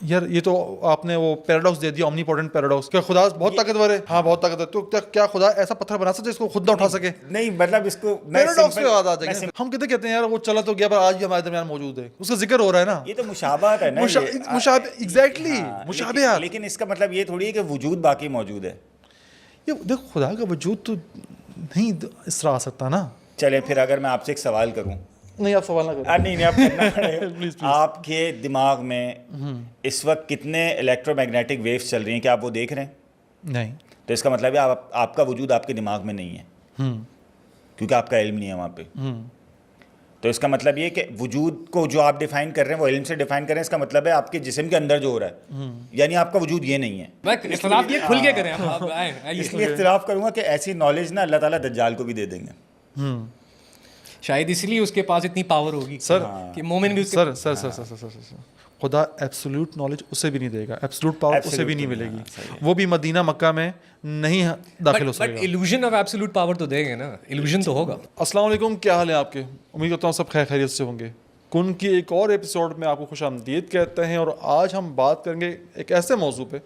یار یہ تو آپ نے وہ پیراڈاکس دے دیا, اومنیپوٹنٹ پیراڈاکس, کہ خدا بہت طاقتور ہے. ہاں بہت طاقتور, تو کیا خدا ایسا پتھر بنا سکتے جس کو خود نہ اٹھا سکے؟ نہیں مطلب اس کو پیراڈاکس پہ یاد آ جائے گا. ہم کہتے ہیں یار وہ چلا تو گیا پر آج بھی ہمارے درمیان موجود ہے, اس کا ذکر ہو رہا ہے نا. یہ تو مشابہت ہے نا, ایگزیکٹلی مشابہت. لیکن اس کا مطلب یہ تھوڑی ہے کہ وجود باقی موجود ہے. یہ دیکھو خدا کا وجود تو نہیں اس طرح آ سکتا نا. چلے پھر اگر میں آپ سے ایک سوال کروں. نہیں آپ سوال نہ کریں. نہیں آپ کرنا پڑے. آپ کے دماغ میں اس وقت کتنے الیکٹرو میگنیٹک ویوز چل رہی ہیں, کیا آپ وہ دیکھ رہے ہیں؟ نہیں. تو اس کا مطلب ہے آپ کا وجود آپ کے دماغ میں نہیں ہے, کیونکہ آپ کا علم نہیں ہے وہاں پہ. تو اس کا مطلب یہ کہ وجود کو جو آپ ڈیفائن کر رہے ہیں وہ علم سے ڈیفائن کر رہے ہیں, اس کا مطلب ہے آپ کے جسم کے اندر جو ہو رہا ہے, یعنی آپ کا وجود یہ نہیں ہے. اختلاف یہ کھل کے کریں آپ. اس لیے اختلاف کروں گا کہ ایسی نالج نا اللہ تعالیٰ دجال کو بھی دے دیں گے. شاید اس لیے اس کے پاس اتنی پاور ہوگی سر کہ مومن بھی سر خدا ایبسولوٹ نالج اسے بھی نہیں دے گا, ایبسولوٹ پاور اسے بھی نہیں ملے گی. وہ بھی مدینہ مکہ میں نہیں داخل ہو سکے گا. But illusion of absolute power تو دیں گے نا, ایلوژن تو ہوگا. السلام علیکم, کیا حال ہے آپ کے؟ امید کرتا ہوں سب خیر خیریت سے ہوں گے. کن کی ایک اور ایپیسوڈ میں آپ کو خوش آمدید کہتے ہیں, اور آج ہم بات کریں گے ایک ایسے موضوع پہ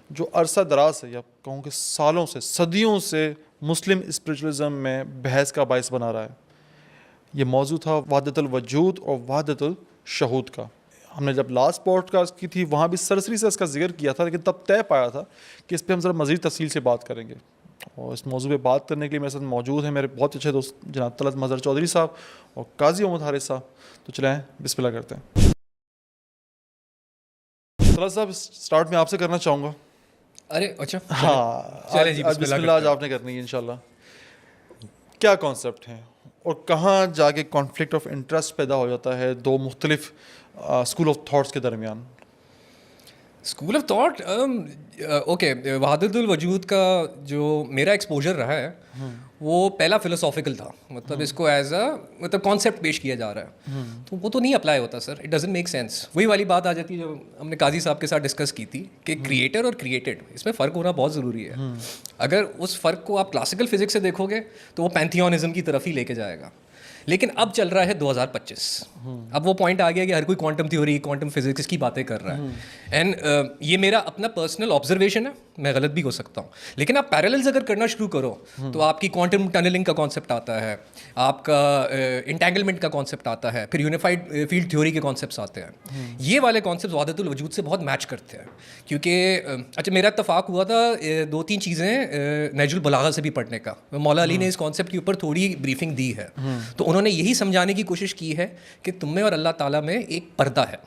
جو عرصہ دراز سے, یا کہوں کہ سالوں سے, صدیوں سے مسلم اسپریچولیزم میں بحث کا باعث بنا رہا ہے. یہ موضوع تھا وحدت الوجود اور وحدت الشہود کا. ہم نے جب لاسٹ پوڈ کاسٹ کی تھی وہاں بھی سرسری سے اس کا ذکر کیا تھا, لیکن تب طے پایا تھا کہ اس پہ ہم ذرا مزید تفصیل سے بات کریں گے. اور اس موضوع پہ بات کرنے کے لیے میرے ساتھ موجود ہیں میرے بہت اچھے دوست جناب طلعت مظہر چودھری صاحب اور قاضی محمد حارث صاحب. تو چلیں بسم اللہ کرتے ہیں. طلعت صاحب اسٹارٹ میں آپ سے کرنا چاہوں گا. ارے اچھا ہاں چلیں جی, بسم اللہ آج آپ نے کرنی ہے انشاءاللہ. کیا کانسیپٹ ہیں اور کہاں جا کے کانفلکٹ آف انٹرسٹ پیدا ہو جاتا ہے دو مختلف اسکول آف تھاٹس کے درمیان؟ اسکول آف تھاٹ, اوکے, وحدت الوجود کا جو میرا ایکسپوجر رہا ہے وہ پہلا فلوسافیکل تھا. مطلب اس کو ایز اے مطلب کانسیپٹ پیش کیا جا رہا ہے, تو وہ تو نہیں اپلائی ہوتا سر, اٹ ڈزنٹ میک سینس. وہی والی بات آ جاتی ہے جو ہم نے قاضی صاحب کے ساتھ ڈسکس کی تھی کہ کریٹر اور کریٹڈ, اس میں فرق ہونا بہت ضروری ہے. اگر اس فرق کو آپ کلاسیکل فزکس سے دیکھو گے تو وہ پینتھیونزم کی طرف ہی لے کے جائے گا. لیکن اب چل رہا ہے 2025, اب وہ پوائنٹ آ گیا کہ ہر کوئی کوانٹم تھیوری کوانٹم فزکس کی باتیں کر رہا ہے. اینڈ یہ میرا اپنا پرسنل آبزرویشن ہے, میں غلط بھی ہو سکتا ہوں, لیکن آپ پیراللز اگر کرنا شروع کرو تو آپ کی کوانٹم ٹنلنگ کا کانسیپٹ آتا ہے, آپ کا انٹینگلمنٹ کا کانسیپٹ آتا ہے, پھر یونیفائڈ فیلڈ تھیوری کے کانسیپٹس آتے ہیں. یہ والے کانسیپٹس وحدت الوجود سے بہت میچ کرتے ہیں, کیونکہ اچھا میرا اتفاق ہوا تھا 2-3 چیزیں نہج البلاغہ سے بھی پڑھنے کا. مولا علی نے اس کانسیپٹ کے اوپر تھوڑی بریفنگ دی ہے, تو انہوں نے یہی سمجھانے کی کوشش کی ہے کہ تم میں اور اللہ تعالیٰ میں ایک پردہ ہے,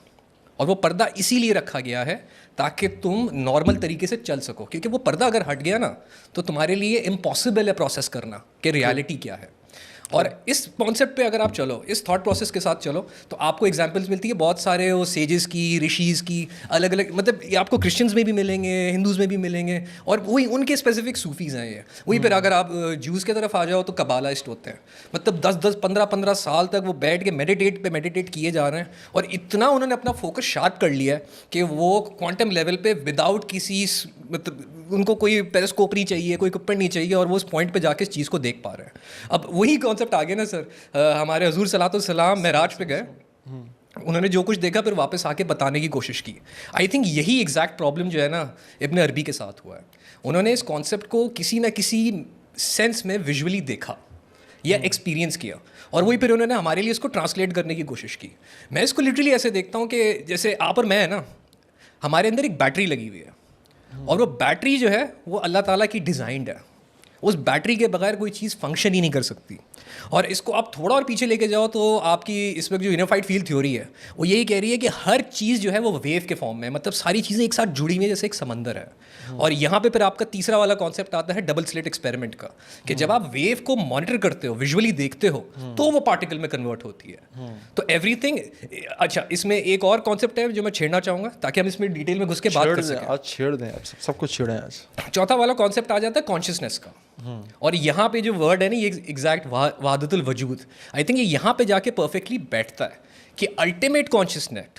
اور وہ پردہ اسی لیے رکھا گیا ہے تاکہ تم نارمل طریقے سے چل سکو, کیونکہ وہ پردہ اگر ہٹ گیا نا تو تمہارے لیے امپاسبل ہے پروسیس کرنا کہ ریالٹی کیا ہے. اور اس کانسیپٹ پہ اگر آپ چلو, اس تھاٹ پروسیس کے ساتھ چلو, تو آپ کو ایگزامپلس ملتی ہے بہت سارے وہ سیجز کی, رشیز کی, الگ الگ, مطلب یہ آپ کو کرسچنز میں بھی ملیں گے, ہندوز میں بھی ملیں گے, اور وہی ان کے اسپیسیفک صوفیز ہیں یہ. وہی پھر اگر آپ جوز کی طرف آ جاؤ تو قبالسٹ ہوتے ہیں, مطلب 10-15 سال تک وہ بیٹھ کے میڈیٹیٹ کیے جا رہے ہیں, اور اتنا انہوں نے اپنا فوکس شارپ کر لیا ہے کہ وہ کوانٹم لیول پہ وداؤٹ کسی, مطلب ان کو کوئی پیرسکوپ نہیں چاہیے, کوئی اکوپمنٹ نہیں چاہیے, اور وہ اس پوائنٹ پہ جا کے اس چیز کو دیکھ پا رہے ہیں. اب وہی کانسیپٹ آ گیا نا سر, ہمارے حضور صلاۃ والسلام معراج پہ گئے, انہوں نے جو کچھ دیکھا پھر واپس آ کے بتانے کی کوشش کی. آئی تھنک یہی ایگزیکٹ پرابلم جو ہے نا ابن عربی کے ساتھ ہوا ہے. انہوں نے اس کانسیپٹ کو کسی نہ کسی سینس میں ویژولی دیکھا یا ایکسپیرینس کیا, اور وہی پھر انہوں نے ہمارے لیے اس کو ٹرانسلیٹ کرنے کی کوشش کی. میں اس کو لٹرلی ایسے دیکھتا ہوں کہ جیسے آپ اور میں ہے نا, ہمارے اندر ایک بیٹری لگی ہوئی ہے, اور وہ بیٹری جو ہے وہ اللہ تعالیٰ کی ڈیزائنڈ ہے. اس بیٹری کے بغیر کوئی چیز فنکشن ہی نہیں کر سکتی. اور اس کو آپ تھوڑا اور پیچھے لے کے جاؤ تو آپ کی اس وقت جو یونیفائڈ فیلڈ تھیوری ہے وہ یہی کہہ رہی ہے کہ ہر چیز جو ہے وہ ویو کے فارم میں ہے, مطلب ساری چیزیں ایک ساتھ جڑی ہوئی ہیں جیسے ایک سمندر ہے. اور یہاں پہ پھر آپ کا تیسرا والا کانسیپٹ آتا ہے ڈبل سلٹ ایکسپیریمنٹ کا, کہ جب آپ ویو کو مانیٹر کرتے ہو, ویژولی دیکھتے ہو, تو وہ پارٹیکل میں کنورٹ ہوتی ہے. تو ایوری تھنگ. اچھا اس میں ایک اور کانسیپٹ ہے جو میں چھیڑنا چاہوں گا تاکہ ہم اس میں ڈیٹیل میں گھس کے بات کر سکیں. آج چھیڑ دیں, سب کچھ چھیڑیں آج. چوتھا والا کانسیپٹ آ جاتا ہے کانشیسنیس کا, اور یہاں پہ جو ورڈ ہے نا یہ ایگزیکٹ وحدت الوجود, آئی تھنک یہ یہاں پہ جا کے پرفیکٹلی بیٹھتا ہے کہ الٹیمیٹ کانشیسنیس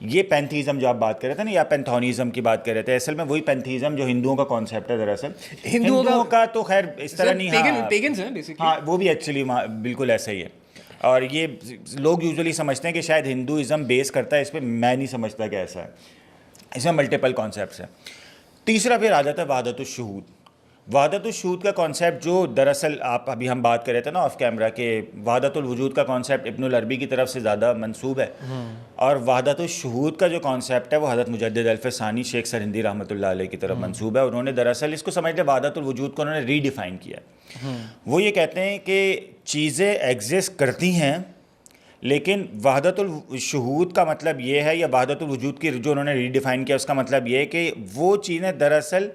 یہ پینتھیزم جو آپ بات کر رہے تھے نا یا پینتھونیزم کی بات کر رہے تھے, اصل میں وہی پینتھیزم جو ہندوؤں کا کانسیپٹ ہے دراصل. ہندوؤں کا تو خیر اس طرح نہیں, پیگنز ہیں بیسکلی. ہاں وہ بھی ایکچولی بالکل ایسا ہی ہے. اور یہ لوگ یوزلی سمجھتے ہیں کہ شاید ہندوازم بیس کرتا ہے اس پہ, میں نہیں سمجھتا کہ ایسا ہے. اس میں ملٹیپل کانسیپٹس ہیں. تیسرا پھر آ جاتا ہے وحدت الشہود. وحدت الشہود کا کانسیپٹ جو دراصل آپ ابھی ہم بات کر رہے تھے نا آف کیمرہ کہ وحدت الوجود کا کانسیپٹ ابن العربی کی طرف سے زیادہ منسوب ہے, اور وحدت الشہود کا جو کانسیپٹ ہے وہ حضرت مجدد الفسانی شیخ سرہندی رحمۃ اللہ علیہ کی طرف منسوب ہے. انہوں نے دراصل اس کو سمجھ لیں وحدت الوجود کو انہوں نے ری ڈیفائن کیا. وہ یہ کہتے ہیں کہ چیزیں ایگزسٹ کرتی ہیں, لیکن وحدت الشہود کا مطلب یہ ہے, یا وحدت الوجود کی جو انہوں نے ری ڈیفائن کیا اس کا مطلب یہ ہے کہ وہ چیزیں دراصل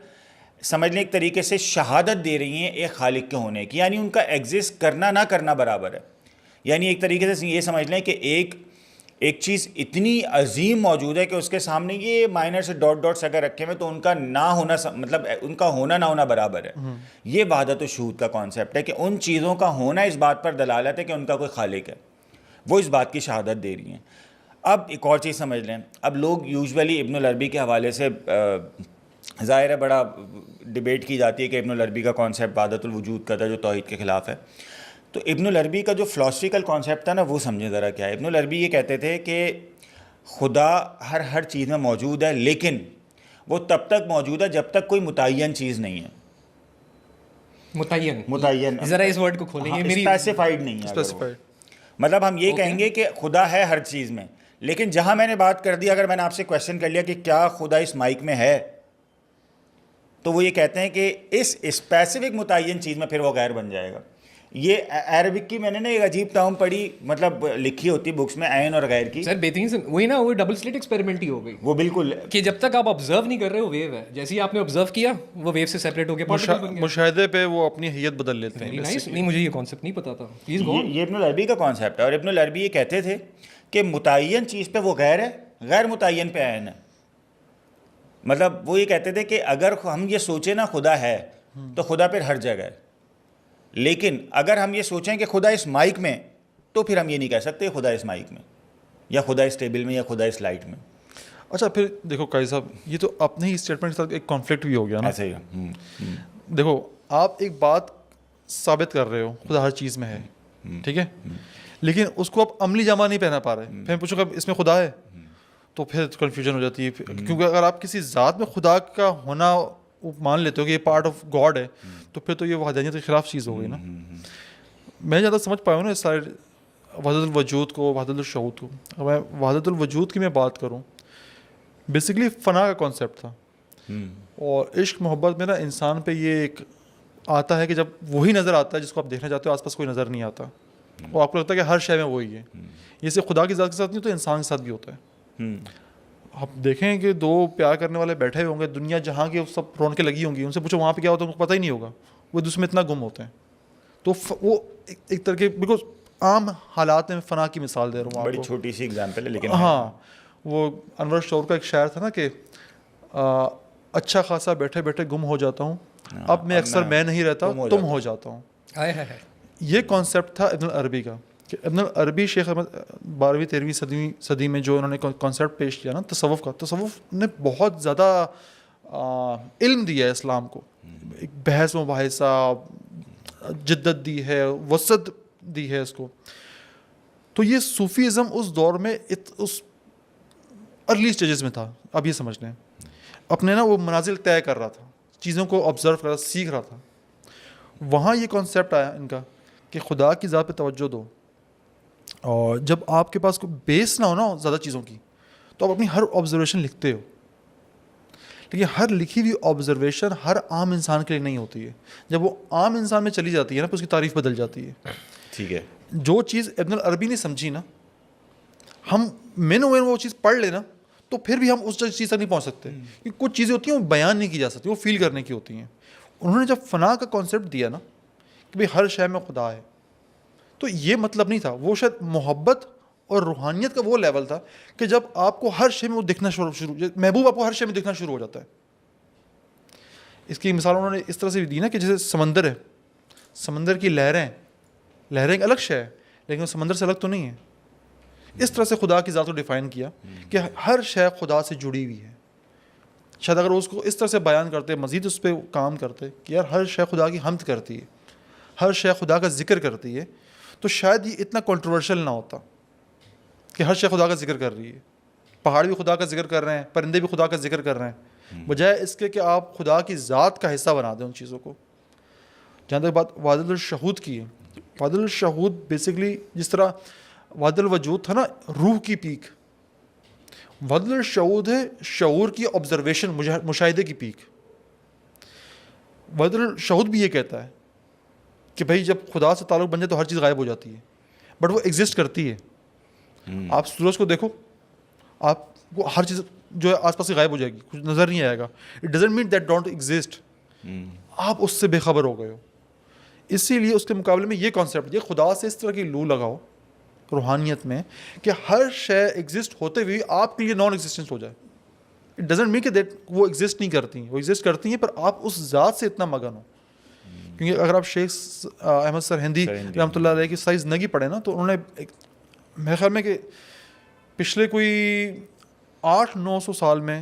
سمجھ لیں ایک طریقے سے شہادت دے رہی ہیں ایک خالق کے ہونے کی, یعنی ان کا ایگزسٹ کرنا نہ کرنا برابر ہے. یعنی ایک طریقے سے یہ سمجھ لیں کہ ایک چیز اتنی عظیم موجود ہے کہ اس کے سامنے یہ مائنر سے ڈاٹس اگر رکھے ہوئے تو ان کا نہ ہونا مطلب ان کا ہونا نہ ہونا برابر ہے. یہ وحدت الشہود کا کانسیپٹ ہے کہ ان چیزوں کا ہونا اس بات پر دلالت ہے کہ ان کا کوئی خالق ہے, وہ اس بات کی شہادت دے رہی ہیں. اب ایک اور چیز سمجھ لیں, اب لوگ یوزولی ابن العربی کے حوالے سے ظاہر ہے بڑا ڈیبیٹ کی جاتی ہے کہ ابن العربی کا کانسیپٹ وحدت الوجود کا تھا جو توحید کے خلاف ہے. تو ابن العربی کا جو فلاسفیکل کانسیپٹ تھا نا وہ سمجھیں ذرا کیا ہے. ابن العربی یہ کہتے تھے کہ خدا ہر چیز میں موجود ہے, لیکن وہ تب تک موجود ہے جب تک کوئی متعین چیز نہیں ہے. متعین ذرا اس ورڈ کو کھولیں, یہ میری اسپیسیفائڈ نہیں ہے. مطلب ہم یہ کہیں گے کہ خدا ہے ہر چیز میں, لیکن جہاں میں نے بات کر دی, اگر میں نے آپ سے کویشچن کر لیا کہ کیا خدا اس مائک میں ہے, تو وہ یہ کہتے ہیں کہ اس اسپیسیفک متعین چیز میں پھر وہ غیر بن جائے گا. یہ عربک کی میں نے نا ایک عجیب ٹرم پڑھی, مطلب لکھی ہوتی بکس میں عین اور غیر کی. سر بہترین سے وہی نا, وہ ڈبل سلٹ ایکسپیریمنٹ ہی ہو گئی. وہ بالکل کہ جب تک آپ آبزرو نہیں کر رہے ہو ویو ہے, جیسے ہی آپ نے آبزرو کیا وہ ویو سے سیپریٹ ہو کے پارٹیکل بن گیا. مشاہدے پہ وہ اپنی حیت بدل لیتے ہیں. نہیں مجھے یہ کانسیپٹ نہیں پتا تھا. Please go. یہ ابن العربی کا کانسیپٹ ہے, اور ابن العربی یہ کہتے تھے کہ متعین چیز پہ وہ غیر ہے, غیر متعین پہ عین ہے. مطلب وہ یہ کہتے تھے کہ اگر ہم یہ سوچیں نا خدا ہے تو خدا پھر ہر جگہ ہے, لیکن اگر ہم یہ سوچیں کہ خدا اس مائک میں, تو پھر ہم یہ نہیں کہہ سکتے خدا اس مائک میں, یا خدا اس ٹیبل میں, یا خدا اس لائٹ میں. اچھا پھر دیکھو قاضی صاحب, یہ تو اپنے ہی اسٹیٹمنٹ کے ساتھ ایک کانفلکٹ بھی ہو گیا نا. ایسے ہی دیکھو آپ ایک بات ثابت کر رہے ہو خدا ہر چیز میں ہے, ٹھیک ہے, لیکن اس کو آپ عملی جامہ نہیں پہنا پا رہے. پھر پوچھو کہ اس میں خدا ہے, تو پھر کنفیوژن ہو جاتی ہے. کیونکہ اگر آپ کسی ذات میں خدا کا ہونا مان لیتے ہو کہ یہ پارٹ آف گاڈ ہے, تو پھر تو یہ وحدانیت کے خلاف چیز ہو گئی نا. میں زیادہ سمجھ پایا ہوں نا اس سارے وحدت الوجود کو, وحدت الشہود کو. اگر میں وحدت الوجود کی میں بات کروں, بیسیکلی فنا کا کانسیپٹ تھا. اور عشق محبت میں نا انسان پہ یہ ایک آتا ہے کہ جب وہی نظر آتا ہے جس کو آپ دیکھنا چاہتے ہو, آس پاس کوئی نظر نہیں آتا, اور آپ کو لگتا ہے کہ ہر شے میں وہی ہے. یہ صرف خدا کی ذات کے ساتھ نہیں تو انسان کے ساتھ بھی ہوتا ہے. آپ دیکھیں کہ دو پیار کرنے والے بیٹھے ہوئے ہوں گے, دنیا جہاں کی سب رونقیں لگی ہوں گی, ان سے پوچھو وہاں پہ کیا ہوتا ہے, ان کو پتہ ہی نہیں ہوگا, وہ دوسرے میں اتنا گم ہوتے ہیں. تو وہ ایک طرح کے بالکل عام حالات میں فنا کی مثال دے رہا ہوں. بڑی چھوٹی سی ایگزامپل ہے, لیکن ہاں وہ انور شعور کا ایک شعر تھا نا کہ اچھا خاصا بیٹھے بیٹھے گم ہو جاتا ہوں, اب میں اکثر میں نہیں رہتا, تم ہو جاتا ہوں. یہ کانسیپٹ تھا ابن العربی کا. کہ ابن العربی شیخ احمد 12ویں 13ویں صدی میں جو انہوں نے کانسیپٹ پیش کیا نا تصوف کا, تصوف نے بہت زیادہ علم دیا ہے اسلام کو, ایک بحث مباحثہ, جدت دی ہے, وسعت دی ہے اس کو. تو یہ صوفیزم اس دور میں اس ارلی اسٹیجز میں تھا. اب یہ سمجھ لیں اپنے نا وہ منازل طے کر رہا تھا, چیزوں کو آبزرو کر رہا تھا, سیکھ رہا تھا. وہاں یہ کانسیپٹ آیا ان کا کہ خدا کی ذات پہ توجہ دو, اور جب آپ کے پاس کوئی بیس نہ ہو نا زیادہ چیزوں کی, تو آپ اپنی ہر آبزرویشن لکھتے ہو, لیکن ہر لکھی ہوئی آبزرویشن ہر عام انسان کے لیے نہیں ہوتی ہے. جب وہ عام انسان میں چلی جاتی ہے نا, تو اس کی تعریف بدل جاتی ہے. ٹھیک ہے, جو چیز ابن العربی نے سمجھی نا, ہم مین وہ چیز پڑھ لینا تو پھر بھی ہم اس چیز تک نہیں پہنچ سکتے, کیونکہ کچھ چیزیں ہوتی ہیں وہ بیان نہیں کی جا سکتی, وہ فیل کرنے کی ہوتی ہیں. انہوں نے جب فنا کا کانسیپٹ دیا نا کہ بھائی ہر شے میں خدا ہے, تو یہ مطلب نہیں تھا, وہ شاید محبت اور روحانیت کا وہ لیول تھا کہ جب آپ کو ہر شے میں وہ دکھنا شروع, محبوب آپ کو ہر شے میں دکھنا شروع ہو جاتا ہے. اس کی مثال انہوں نے اس طرح سے بھی دی نا کہ جیسے سمندر ہے, سمندر کی لہریں ایک الگ شے ہے, لیکن وہ سمندر سے الگ تو نہیں ہے. اس طرح سے خدا کی ذات کو ڈیفائن کیا کہ ہر شے خدا سے جڑی ہوئی ہے. شاید اگر وہ اس کو اس طرح سے بیان کرتے, مزید اس پہ کام کرتے کہ یار ہر شے خدا کی حمد کرتی ہے, ہر شے خدا کا ذکر کرتی ہے, تو شاید یہ اتنا کنٹروورشل نہ ہوتا کہ ہر شے خدا کا ذکر کر رہی ہے. پہاڑ بھی خدا کا ذکر کر رہے ہیں, پرندے بھی خدا کا ذکر کر رہے ہیں, بجائے اس کے کہ آپ خدا کی ذات کا حصہ بنا دیں ان چیزوں کو. جہاں تک بات وحدت الشہود کی ہے, وحدت الشہود بیسکلی جس طرح وحدت الوجود تھا نا روح کی پیک, وحدت الشہود ہے شعور کی آبزرویشن, مشاہدے کی پیک. وحدت الشہود بھی یہ کہتا ہے کہ بھائی جب خدا سے تعلق بن جائے تو ہر چیز غائب ہو جاتی ہے, بٹ وہ ایگزسٹ کرتی ہے. آپ سورج کو دیکھو, آپ کو ہر چیز جو ہے آس پاس سے غائب ہو جائے گی, کچھ نظر نہیں آئے گا. It doesn't mean that don't exist, آپ اس سے بے خبر ہو گئے ہو. اسی لیے اس کے مقابلے میں یہ کانسیپٹ, یہ خدا سے اس طرح کی لو لگاؤ روحانیت میں کہ ہر شے ایگزسٹ ہوتے ہوئے آپ کے لیے نان ایگزسٹنس ہو جائے. اٹ ڈزنٹ مین کہ دیٹ وہ ایگزسٹ نہیں کرتی ہیں, وہ ایگزسٹ کرتی ہیں, پر آپ اس ذات سے اتنا مگن ہو. کیونکہ اگر آپ شیخ احمد سرہندی رحمۃ اللہ علیہ کی ساری زندگی پڑھیں نا, تو انہوں نے میرے خیال میں کہ پچھلے کوئی 800-900 سال میں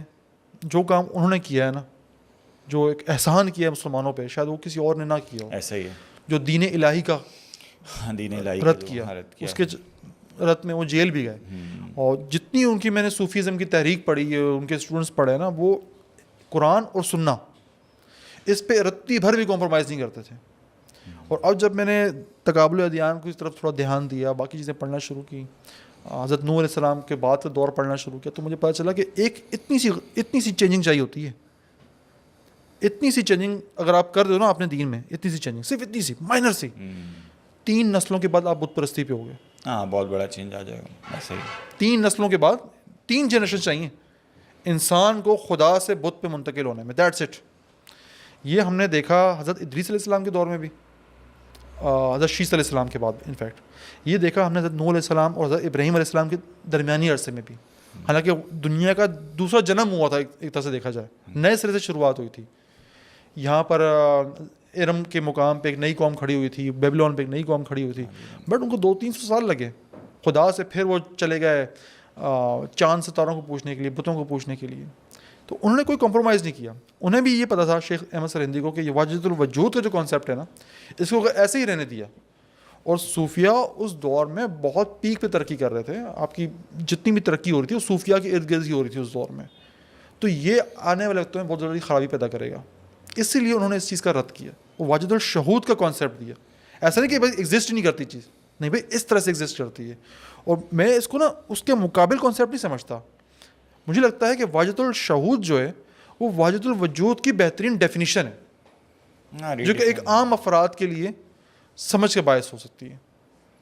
جو کام انہوں نے کیا ہے نا, جو ایک احسان کیا ہے مسلمانوں پہ, شاید وہ کسی اور نے نہ کیا ہو. ایسا ہی ہے, جو دین الہی کا دین الہی رد کیا, اس کے رد میں وہ جیل بھی گئے. اور جتنی ان کی میں نے صوفیزم کی تحریک پڑھی ہے, ان کے اسٹوڈنٹس پڑھے نا, وہ قرآن اور سننا اس پہ رتی بھر بھی کمپرومائز نہیں کرتے تھے. اور اب جب میں نے تقابل ادیان کو اس طرف تھوڑا دھیان دیا, باقی چیزیں پڑھنا شروع کی, حضرت نوح علیہ السلام کے بعد کا دور پڑھنا شروع کیا, تو مجھے پتہ چلا کہ ایک اتنی سی چینجنگ چاہیے ہوتی ہے. اتنی سی چینجنگ اگر آپ کر دو نا اپنے دین میں, اتنی سی چینجنگ, صرف اتنی سی مائنر سی, 3 نسلوں کے بعد آپ بت پرستی پہ ہو گئے. ہاں, بہت بڑا چینج آ جائے گا. ایسا ہی 3 نسلوں کے بعد 3 جنریشن چاہیے انسان کو خدا سے بت پہ منتقل ہونے میں. That's it. یہ ہم نے دیکھا حضرت ادریس علیہ السلام کے دور میں بھی, حضرت شیس علیہ السلام کے بعد. انفیکٹ یہ دیکھا ہم نے حضرت نوح علیہ السلام اور حضرت ابراہیم علیہ السلام کے درمیانی عرصے میں بھی. حالانکہ دنیا کا دوسرا جنم ہوا تھا ایک طرح سے دیکھا جائے, نئے سرے سے شروعات ہوئی تھی. یہاں پر ارم کے مقام پہ ایک نئی قوم کھڑی ہوئی تھی, بیبلون پہ ایک نئی قوم کھڑی ہوئی تھی, بٹ ان کو 200-300 سال لگے خدا سے. پھر وہ چلے گئے چاند ستاروں کو پوچھنے کے لیے, بتوں کو پوچھنے کے لیے. تو انہوں نے کوئی کمپرومائز نہیں کیا. انہیں بھی یہ پتا تھا شیخ احمد سرہندی کو کہ یہ وحدت الوجود کا جو کانسیپٹ ہے نا, اس کو ایسے ہی رہنے دیا. اور صوفیہ اس دور میں بہت پیک پہ ترقی کر رہے تھے. آپ کی جتنی بھی ترقی ہو رہی تھی وہ صوفیہ کے ارد گرد ہی ہو رہی تھی اس دور میں. تو یہ آنے والے وقتوں میں بہت ضروری خرابی پیدا کرے گا. اسی لیے انہوں نے اس چیز کا رد کیا, وہ وحدت الشہود کا کانسیپٹ دیا. ایسا نہیں کہ بھائی ایگزسٹ نہیں کرتی چیز, نہیں بھائی اس طرح سے ایگزسٹ کرتی ہے. اور میں اس کو نا اس کے مقابل کانسیپٹ نہیں سمجھتا. مجھے لگتا ہے کہ وحدت الشہود جو ہے وہ وحدت الوجود کی بہترین ڈیفینیشن ہے, جو کہ ایک عام افراد کے لیے سمجھ کے باعث ہو سکتی ہے.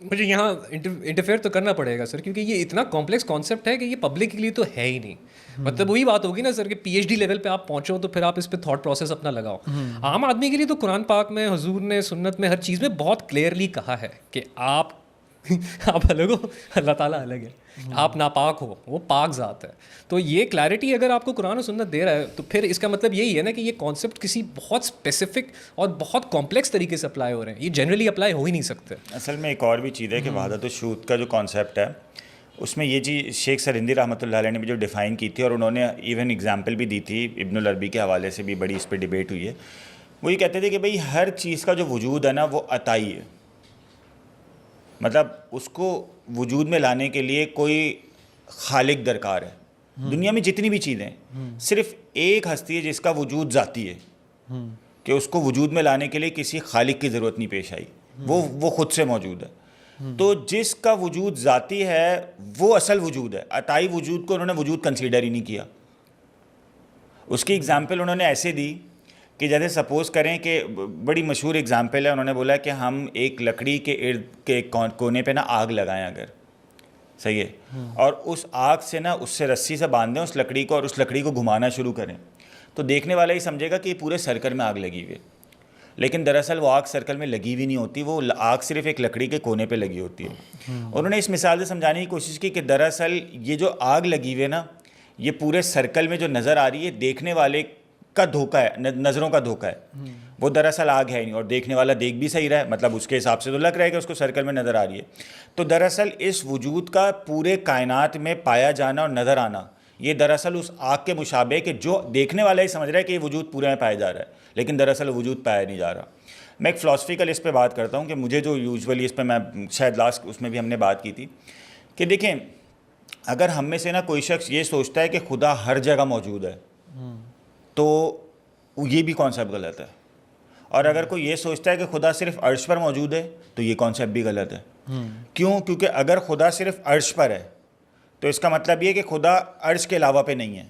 مجھے یہاں انٹرفیئر تو کرنا پڑے گا سر, کیونکہ یہ اتنا کمپلیکس کانسیپٹ ہے کہ یہ پبلک کے لیے تو ہے ہی نہیں. مطلب وہی بات ہوگی نا سر کہ پی ایچ ڈی لیول پہ آپ پہنچو تو پھر آپ اس پہ تھاٹ پروسیس اپنا لگاؤ. عام آدمی کے لیے تو قرآن پاک میں, حضور نے سنت میں, ہر چیز میں بہت کلیئرلی کہا ہے کہ آپ الگ ہو, اللہ تعالیٰ الگ ہے, آپ ناپاک ہو, وہ پاک ذات ہے. تو یہ کلیئرٹی اگر آپ کو قرآن و سنت دے رہا ہے تو پھر اس کا مطلب یہی ہے نا کہ یہ کانسیپٹ کسی بہت اسپیسیفک اور بہت کمپلیکس طریقے سے اپلائی ہو رہے ہیں. یہ جنرلی اپلائی ہو ہی نہیں سکتے. اصل میں ایک اور بھی چیز ہے کہ وحدت الشہود کا جو کانسیپٹ ہے اس میں یہ چیز شیخ سرہندی رحمۃ اللہ علیہ نے بھی جو ڈیفائن کی تھی, اور انہوں نے ایون اگزامپل بھی دی تھی, ابن العربی کے حوالے سے بھی بڑی اس پہ ڈیبیٹ ہوئی ہے. وہ یہ کہتے تھے کہ بھئی ہر چیز کا جو وجود ہے نا وہ عطائی ہے. مطلب اس کو وجود میں لانے کے لیے کوئی خالق درکار ہے. دنیا میں جتنی بھی چیزیں صرف ایک ہستی ہے جس کا وجود ذاتی ہے, کہ اس کو وجود میں لانے کے لیے کسی خالق کی ضرورت نہیں پیش آئی, وہ خود سے موجود ہے. تو جس کا وجود ذاتی ہے وہ اصل وجود ہے. عطائی وجود کو انہوں نے وجود کنسیڈر ہی نہیں کیا. اس کی اگزامپل انہوں نے ایسے دی کہ جیسے سپوز کریں کہ بڑی مشہور اگزامپل ہے, انہوں نے بولا کہ ہم ایک لکڑی کے ارد کے کونے پہ نا آگ لگائیں اگر, صحیح ہے, اور اس آگ سے نا اس سے رسی سے باندھ دیں اس لکڑی کو, اور اس لکڑی کو گھمانا شروع کریں, تو دیکھنے والا ہی سمجھے گا کہ یہ پورے سرکل میں آگ لگی ہوئی ہے. لیکن دراصل وہ آگ سرکل میں لگی ہوئی نہیں ہوتی, وہ آگ صرف ایک لکڑی کے کونے پہ لگی ہوتی ہے. انہوں نے اس مثال سے سمجھانے کی کوشش کی کہ دراصل یہ جو آگ لگی ہوئی ہے نا, یہ پورے سرکل میں جو نظر آ رہی ہے دیکھنے والے کا دھوکہ ہے, نظروں کا دھوکہ ہے. وہ دراصل آگ ہے نہیں, اور دیکھنے والا دیکھ بھی صحیح رہا ہے, مطلب اس کے حساب سے تو لگ رہا ہے کہ اس کو سرکل میں نظر آ رہی ہے. تو دراصل اس وجود کا پورے کائنات میں پایا جانا اور نظر آنا, یہ دراصل اس آگ کے مشابہ ہے کہ جو دیکھنے والا ہی سمجھ رہا ہے کہ یہ وجود پورے میں پایا جا رہا ہے, لیکن دراصل وجود پایا نہیں جا رہا. میں ایک فلاسفیکل اس پہ بات کرتا ہوں کہ مجھے جو یوزولی اس پہ, میں شاید لاسٹ اس میں بھی ہم نے بات کی تھی کہ دیکھیں, اگر ہم میں سے نا کوئی شخص یہ سوچتا ہے کہ خدا ہر جگہ موجود ہے تو یہ بھی کانسیپٹ غلط ہے, اور اگر کوئی یہ سوچتا ہے کہ خدا صرف عرش پر موجود ہے تو یہ کانسیپٹ بھی غلط ہے. کیوں؟ کیونکہ اگر خدا صرف عرش پر ہے تو اس کا مطلب یہ کہ خدا عرش کے علاوہ پہ نہیں ہے,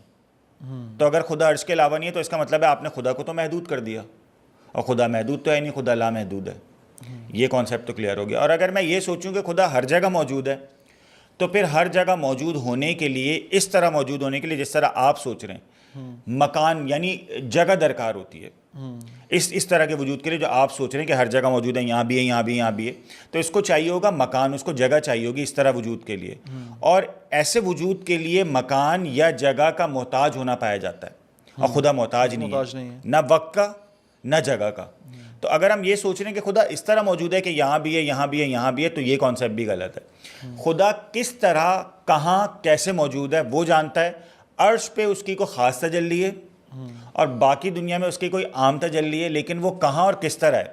تو اگر خدا عرش کے علاوہ نہیں ہے تو اس کا مطلب ہے آپ نے خدا کو تو محدود کر دیا, اور خدا محدود تو ہے نہیں, خدا لا محدود ہے. یہ کانسیپٹ تو کلیئر ہو گیا. اور اگر میں یہ سوچوں کہ خدا ہر جگہ موجود ہے تو پھر ہر جگہ موجود ہونے کے لیے, اس طرح موجود ہونے کے لیے جس طرح آپ سوچ رہے ہیں, مکان یعنی جگہ درکار ہوتی ہے. اس طرح کے وجود کے لیے جو آپ سوچ رہے ہیں کہ ہر جگہ موجود ہے, یہاں بھی ہے, یہاں بھی, یہاں بھی ہے, تو اس کو چاہیے ہوگا مکان, اس کو جگہ چاہیے ہوگی اس طرح وجود کے لیے. اور ایسے وجود کے لیے مکان یا جگہ کا محتاج ہونا پایا جاتا ہے, اور خدا محتاج نہیں ہے, نہ وقت کا نہ جگہ کا. تو اگر ہم یہ سوچ رہے ہیں کہ خدا اس طرح موجود ہے کہ یہاں بھی ہے, یہاں بھی ہے, یہاں بھی ہے, تو یہ کانسیپٹ بھی غلط ہے. خدا کس طرح, کہاں, کیسے موجود ہے وہ جانتا ہے. عرش پہ اس کی کوئی خاص تجلی ہے اور باقی دنیا میں اس کی کوئی عام تجلی ہے, لیکن وہ کہاں اور کس طرح ہے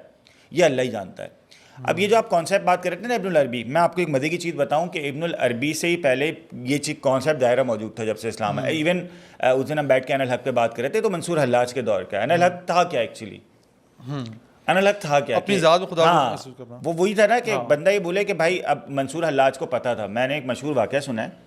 یہ اللہ ہی جانتا ہے. اب یہ جو آپ کانسیپٹ بات کر رہے تھے نا ابن العربی, میں آپ کو ایک مزے کی چیز بتاؤں کہ ابن العربی سے ہی پہلے یہ چیز کانسیپٹ دائرہ موجود تھا جب سے اسلام ہے. ایون اس دن ہم بیٹھ کے انل حق پہ بات کر رہے تھے تو منصور حلاج کے دور کا انل حق تھا کیا ایکچولی, انل حق تھا کیا, اپنی ذات میں خدا کو محسوس کرنا. وہ وہی تھا نا کہ بندہ یہ بولے کہ بھائی, اب منصور حلاج کو پتا تھا. میں نے ایک مشہور واقعہ سنا ہے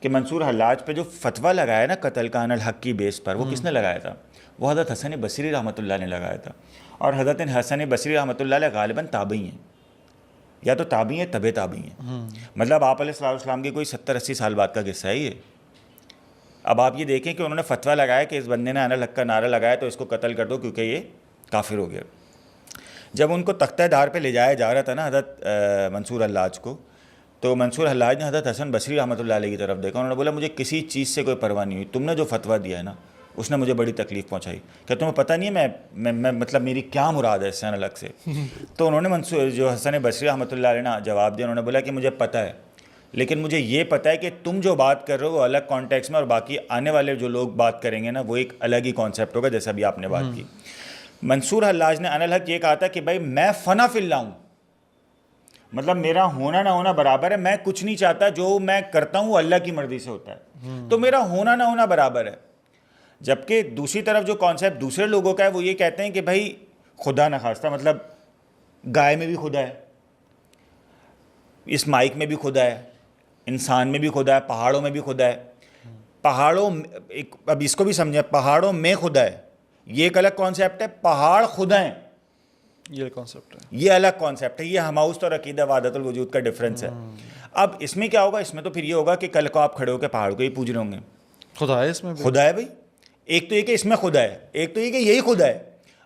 کہ منصور حلاج پہ جو فتویٰ لگایا نا قتل کا انل حق کی بیس پر, وہ کس نے لگایا تھا؟ وہ حضرت حسن بصری رحمۃ اللہ نے لگایا تھا. اور حضرت حسن بصری رحمۃ اللہ علیہ غالباً تابعی ہیں, یا تو تابعی ہیں تبع تابعی ہیں. مطلب آپ علیہ السلام کے کوئی 70-80 سال بعد کا قصہ ہے یہ. اب آپ یہ دیکھیں کہ انہوں نے فتویٰ لگایا کہ اس بندے نے انل حق کا نعرہ لگایا تو اس کو قتل کر دو کیونکہ یہ کافر ہو گیا. جب ان کو تختہ دار پہ لے جایا جا رہا تھا نا حضرت منصور حلاج کو, تو منصور حلاج نے حضرت حسن بصری رحمۃ اللہ علیہ کی طرف دیکھا. انہوں نے بولا مجھے کسی چیز سے کوئی پرواہ نہیں ہوئی, تم نے جو فتویٰ دیا ہے نا اس نے مجھے بڑی تکلیف پہنچائی. کہ تمہیں پتہ نہیں ہے میں مطلب میری کیا مراد ہے اس سے الگ سے. تو انہوں نے منصور جو حسن بصری رحمۃ اللہ علیہ نے جواب دیا, انہوں نے بولا کہ مجھے پتہ ہے, لیکن مجھے یہ پتہ ہے کہ تم جو بات کر رہے ہو وہ الگ کانٹیکس میں, اور باقی آنے والے جو لوگ بات کریں گے نا وہ ایک الگ ہی کانسیپٹ ہوگا, جیسا بھی آپ نے بات کی. منصور حلاج نے انل حق یہ کہا تھا کہ بھائی میں فنا فی اللہ ہوں, مطلب میرا ہونا نہ ہونا برابر ہے, میں کچھ نہیں چاہتا, جو میں کرتا ہوں وہ اللہ کی مرضی سے ہوتا ہے, تو میرا ہونا نہ ہونا برابر ہے. جبکہ دوسری طرف جو کانسیپٹ دوسرے لوگوں کا ہے وہ یہ کہتے ہیں کہ بھائی خدا نخواستہ, مطلب گائے میں بھی خدا ہے, اس مائک میں بھی خدا ہے, انسان میں بھی خدا ہے, پہاڑوں میں بھی خدا ہے. پہاڑوں, اب اس کو بھی سمجھیں, پہاڑوں میں خدا ہے, یہ ایک الگ کانسیپٹ ہے. پہاڑ خدا ہیں, یہ کانسیپٹ ہے, یہ الگ کانسیپٹ ہے. یہ ہماؤست اور عقیدہ وحدت الوجود کا ڈفرینس ہے. اب اس میں کیا ہوگا, اس میں تو پھر یہ ہوگا کہ کل کو آپ کھڑے ہو کے پہاڑ کو ہی پوج رہے ہوں گے خدا ہے اس میں بھی. خدا ہے بھائی, ایک تو یہ کہ اس میں خدا ہے, ایک تو یہ کہ یہی خدا ہے.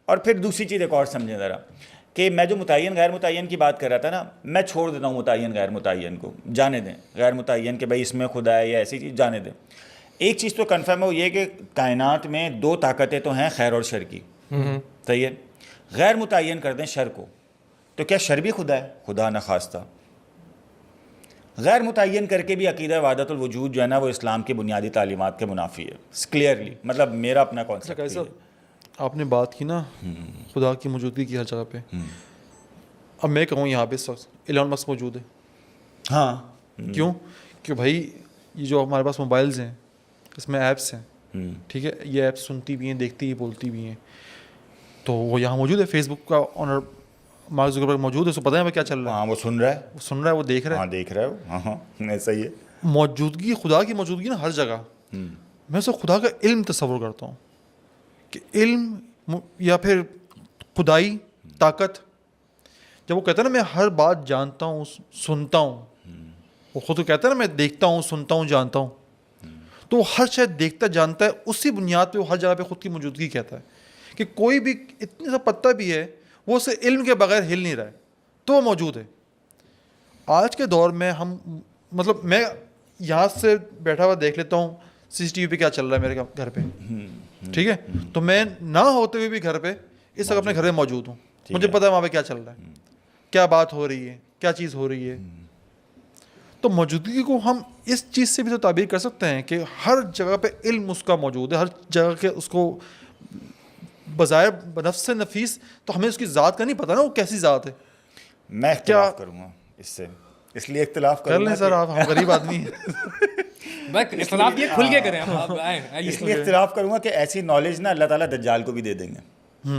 اور پھر دوسری چیز ایک اور سمجھیں ذرا, کہ میں جو متعین غیر متعین کی بات کر رہا تھا نا, میں چھوڑ دیتا ہوں متعین غیر متعین کو, جانے دیں غیر متعین کہ بھائی اس میں خدا ہے یا ایسی چیز, جانے دیں. ایک چیز تو کنفرم ہے, وہ یہ کہ کائنات میں 2 طاقتیں تو ہیں, خیر اور شر کی, صحیح ہے. غیر متعین کر دیں شر کو, تو کیا شر بھی خدا ہے؟ خدا نخواستہ. غیر متعین کر کے بھی عقیدہ وحدت الوجود جو ہے نا وہ اسلام کی بنیادی تعلیمات کے منافی ہے, کلیئرلی. مطلب میرا اپنا کانسیپٹ ہے. آپ نے بات کی نا خدا کی موجودگی کی ہر جگہ پہ, اب میں کہوں یہاں پہ اس وقت ایلان مسک موجود ہے. ہاں, کیوں؟ کہ بھائی یہ جو ہمارے پاس موبائلز ہیں اس میں ایپس ہیں, ٹھیک ہے, یہ ایپس سنتی بھی ہیں, دیکھتی بھی, بولتی بھی ہیں, تو وہ یہاں موجود ہے. فیس بک کا آنر مارک زکربرگ موجود ہے, اس کو پتہ ہے کیا چل رہا ہے. ہاں, وہ سن رہا ہے, وہ سن رہا ہے, وہ دیکھ رہا ہے. ہاں دیکھ رہا ہے وہ, ہاں ایسا ہی ہے. موجودگی, خدا کی موجودگی نا ہر جگہ. میں اسے خدا کا علم تصور کرتا ہوں کہ علم یا پھر خدائی طاقت, جب وہ کہتا ہے نا میں ہر بات جانتا ہوں, سنتا ہوں, وہ خود کہتا ہے نا میں دیکھتا ہوں, سنتا ہوں, جانتا ہوں, تو وہ ہر شاید دیکھتا جانتا ہے. اسی بنیاد پہ وہ ہر جگہ پہ خود کی موجودگی کہتا ہے کہ کوئی بھی اتنا سا پتا بھی ہے وہ اسے علم کے بغیر ہل نہیں رہا ہے, تو وہ موجود ہے. آج کے دور میں ہم, مطلب میں یہاں سے بیٹھا ہوا دیکھ لیتا ہوں سی سی ٹی وی پہ کیا چل رہا ہے میرے گھر پہ, ٹھیک ہے, تو میں نہ ہوتے ہوئے بھی گھر پہ اس وقت اپنے گھر میں موجود ہوں, مجھے پتا ہے وہاں پہ کیا چل رہا ہے, کیا بات ہو رہی ہے, کیا چیز ہو رہی ہے. تو موجودگی کو ہم اس چیز سے بھی تو تعبیر کر سکتے ہیں کہ ہر جگہ پہ علم اس کا موجود ہے, ہر جگہ کے اس کو بظاہر بنفس نفیس, تو ہمیں اس کی ذات کا نہیں پتا نا وہ کیسی ذات ہے. میں اختلاف کروں گا اس سے, اس لیے اختلاف کر لیں سر, آپ ہم غریب آدمی ہیں. اختلاف یہ کھل کے کریں, اس لیے اختلاف کروں گا کہ ایسی نالج نا اللہ تعالیٰ دجال کو بھی دے دیں گے.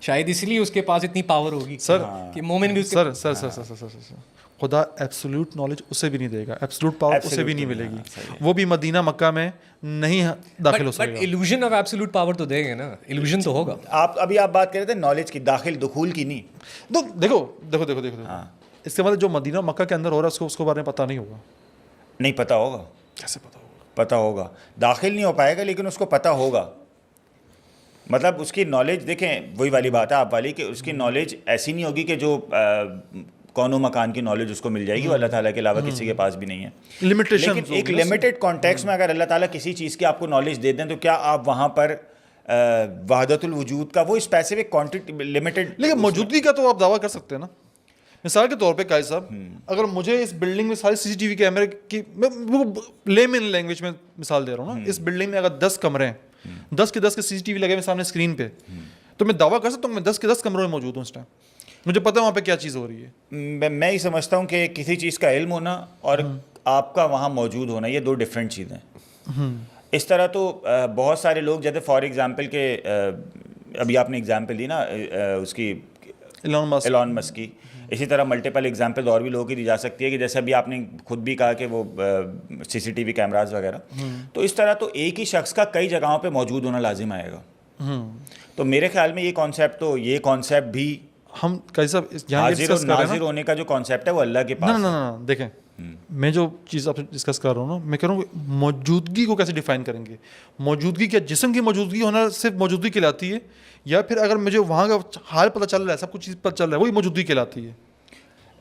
شاید اس لیے اس کے پاس اتنی پاور ہوگی سر کہ مومن بھی سر سر سر سر سر سر خدا ایبسولوٹ نالج اسے بھی نہیں دے گا, ایبسولوٹ پاور اسے بھی نہیں ملے گی, وہ بھی مدینہ مکہ میں نہیں داخل ہو سکے گا. ایلوژن آف ایبسولوٹ پاور تو دیں گے نا, ایلوژن تو ہوگا. آپ بات کر رہے تھے نالج کی, داخل دخول کی نہیں. دیکھو اس کے مطلب جو مدینہ مکہ کے اندر ہو رہا ہے اس کو بارے میں پتہ نہیں ہوگا. نہیں پتہ ہوگا, کیسے پتہ ہوگا؟ پتہ ہوگا, داخل نہیں ہو پائے گا لیکن اس کو پتہ ہوگا. مطلب اس کی نالج دیکھیں, وہی والی بات ہے آپ والی, کہ اس کی نالج ایسی نہیں ہوگی کہ جو کون و مکان کی نالج اس کو مل جائے گی, وہ اللہ تعالیٰ کے علاوہ کسی کے پاس بھی نہیں ہے. لمیٹیشن لیکن ایک لمیٹڈ کانٹیکس میں اگر اللہ تعالیٰ کسی چیز کی آپ کو نالج دے دیں تو کیا آپ وہاں پر وحدت الوجود کا وہ اسپیسیفک کوانٹٹی لمیٹڈ, لیکن موجودگی کا تو آپ دعویٰ کر سکتے ہیں نا. مثال کے طور پہ قائد صاحب, اگر مجھے اس بلڈنگ میں سارے CCTV کیمرے کی, میں وہ لیمن لینگویج میں مثال دے رہا ہوں نا, اس بلڈنگ میں اگر 10 کمرے ہیں, 10 کے 10 کے CCTV لگے ہوئے سامنے اسکرین پہ, تو میں دعویٰ کر سکتا ہوں میں 10 کے 10 کمروں میں موجود ہوں اس ٹائم, مجھے پتہ ہے وہاں پہ کیا چیز ہو رہی ہے. میں یہ سمجھتا ہوں کہ کسی چیز کا علم ہونا اور آپ کا وہاں موجود ہونا یہ دو ڈفرینٹ چیزیں. اس طرح تو بہت سارے لوگ, جیسے فار ایگزامپل کہ ابھی آپ نے ایگزامپل دی نا اس کی ایلون مسک کی, اسی طرح ملٹیپل ایگزامپل اور بھی لوگوں کی دی جا سکتی ہے, کہ جیسے ابھی آپ نے خود بھی کہا کہ وہ CCTV کیمراز وغیرہ, تو اس طرح تو ایک ہی شخص کا کئی جگہوں پہ موجود ہونا لازم آئے گا. تو میرے خیال میں یہ کانسیپٹ بھی ہم کئی سب ناظر ہونے کا جو کانسیپٹ ہے وہ اللہ کے پاس. نہ دیکھیں, میں جو چیز آپ سے ڈسکس کر رہا ہوں نا, میں کہہ رہا ہوں موجودگی کو کیسے ڈیفائن کریں گے. موجودگی کیا جسم کی موجودگی ہونا صرف موجودگی کہلاتی ہے, یا پھر اگر مجھے وہاں کا حال پتہ چل رہا ہے, سب کچھ چیز پتہ چل رہا ہے, وہی موجودگی کہلاتی ہے.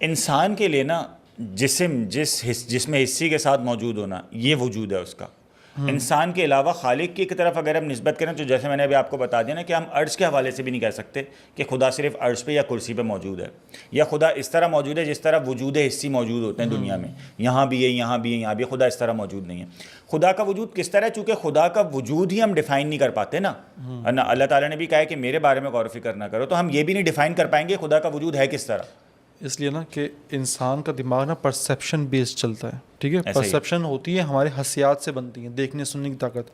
انسان کے لیے نا جسم جس میں حصے کے ساتھ موجود ہونا یہ وجود ہے اس کا. انسان کے علاوہ خالق کی ایک طرف اگر ہم نسبت کریں تو جیسے میں نے ابھی آپ کو بتا دیا نا کہ ہم عرش کے حوالے سے بھی نہیں کہہ سکتے کہ خدا صرف عرش پہ یا کرسی پہ موجود ہے, یا خدا اس طرح موجود ہے جس طرح وجود حصی موجود ہوتے ہیں دنیا میں, یہاں بھی ہے یہاں بھی ہے یہاں بھی, خدا اس طرح موجود نہیں ہے. خدا کا وجود کس طرح ہے, چونکہ خدا کا وجود ہی ہم ڈیفائن نہیں کر پاتے نا. اللہ تعالیٰ نے بھی کہا ہے کہ میرے بارے میں غور و فکر نہ کرو, تو ہم یہ بھی نہیں ڈیفائن کر پائیں گے خدا کا وجود ہے کس طرح. اس لیے نا کہ انسان کا دماغ نا پرسیپشن بیسڈ چلتا ہے, ٹھیک ہے. پرسیپشن ہوتی ہے ہمارے حسیات سے بنتی ہیں, دیکھنے سننے کی طاقت.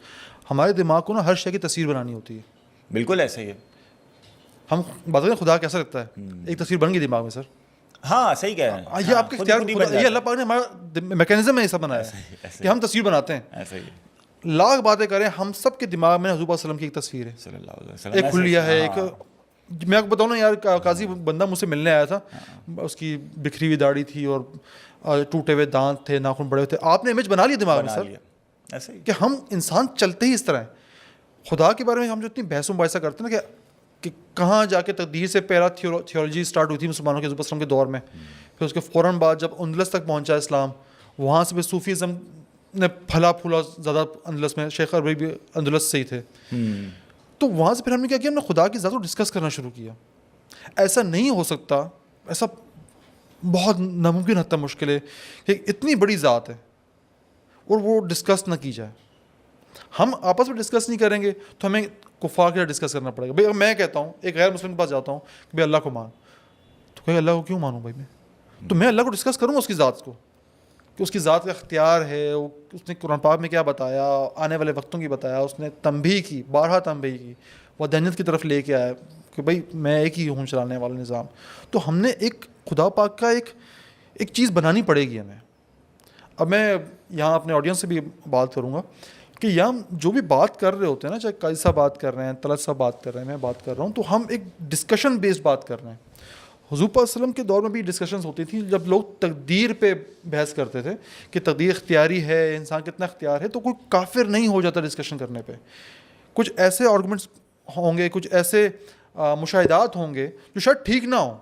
ہمارے دماغ کو نا ہر شے کی تصویر بنانی ہوتی ہے. بالکل ایسا ہی ہے. ہم بات کریں خدا کیسا لگتا ہے, ایک تصویر بن گئی دماغ میں سر. ہاں صحیح کہہ رہے ہیں, یہ آپ کے اختیار, یہ اللہ پاک نے ہمارا میکینزم ہے ایسا بنایا ہے کہ ہم تصویر بناتے ہیں. ایسا ہی لاکھ باتیں کریں, ہم سب کے دماغ میں حضور صلی اللہ علیہ وسلم کی ایک تصویر ہے, صلی اللہ علیہ وسلم, ایک کھلیا ہے. ایک میں آپ کو بتاؤں نا یار, قاضی بندہ مجھ سے ملنے آیا تھا, اس کی بکھری ہوئی داڑھی تھی اور ٹوٹے ہوئے دانت تھے, ناخن بڑے ہوئے تھے. آپ نے امیج بنا لیا دماغ میں سر, ایسا ہی کہ ہم انسان چلتے ہی اس طرح ہیں. خدا کے بارے میں ہم جو اتنی بحث و مباحثہ کرتے ہیں نا کہ کہاں جا کے تقدیر سے پہلا تھیولوجی اسٹارٹ ہوئی تھی مسلمانوں کے حضور وسلم کے دور میں, پھر اس کے فوراً بعد جب اندلس تک پہنچا اسلام, وہاں سے پھر صوفیزم نے پھلا پھولا زیادہ اندلس میں. شیخ ربیع بھی اندلس سے ہی تھے. تو وہاں سے پھر ہم نے کیا کیا, ہم نے خدا کی ذات کو ڈسکس کرنا شروع کیا. ایسا نہیں ہو سکتا, ایسا بہت ناممکن حد تک مشکل ہے کہ اتنی بڑی ذات ہے اور وہ ڈسکس نہ کی جائے. ہم آپس میں ڈسکس نہیں کریں گے تو ہمیں کفار کے ساتھ ڈسکس کرنا پڑے گا. بھائی میں کہتا ہوں ایک غیر مسلم کے پاس جاتا ہوں کہ بھائی اللہ کو مان, تو کہ اللہ کو کیوں مانوں بھائی میں, تو میں اللہ کو ڈسکس کروں گا اس کی ذات کو, کہ اس کی ذات کا اختیار ہے, اس نے قرآن پاک میں کیا بتایا, آنے والے وقتوں کی بتایا, اس نے تنبیہ کی, بارہا تنبیہ کی, وہ دینیت کی طرف لے کے آیا کہ بھائی میں ایک ہی ہوں چلانے والا نظام. تو ہم نے ایک خدا پاک کا ایک چیز بنانی پڑے گی ہمیں. اب میں یہاں اپنے آڈینس سے بھی بات کروں گا کہ یہاں جو بھی بات کر رہے ہوتے ہیں نا, چاہے قاضی صاحب بات کر رہے ہیں, طلعت صاحب بات کر رہے ہیں, میں بات کر رہا ہوں, تو ہم ایک ڈسکشن بیسڈ بات کر رہے ہیں. حضور صلی اللہ علیہ وسلم کے دور میں بھی ڈسکشنز ہوتی تھیں جب لوگ تقدیر پہ بحث کرتے تھے کہ تقدیر اختیاری ہے, انسان کتنا اختیار ہے, تو کوئی کافر نہیں ہو جاتا ڈسکشن کرنے پہ. کچھ ایسے آرگومنٹس ہوں گے, کچھ ایسے مشاہدات ہوں گے جو شاید ٹھیک نہ ہوں,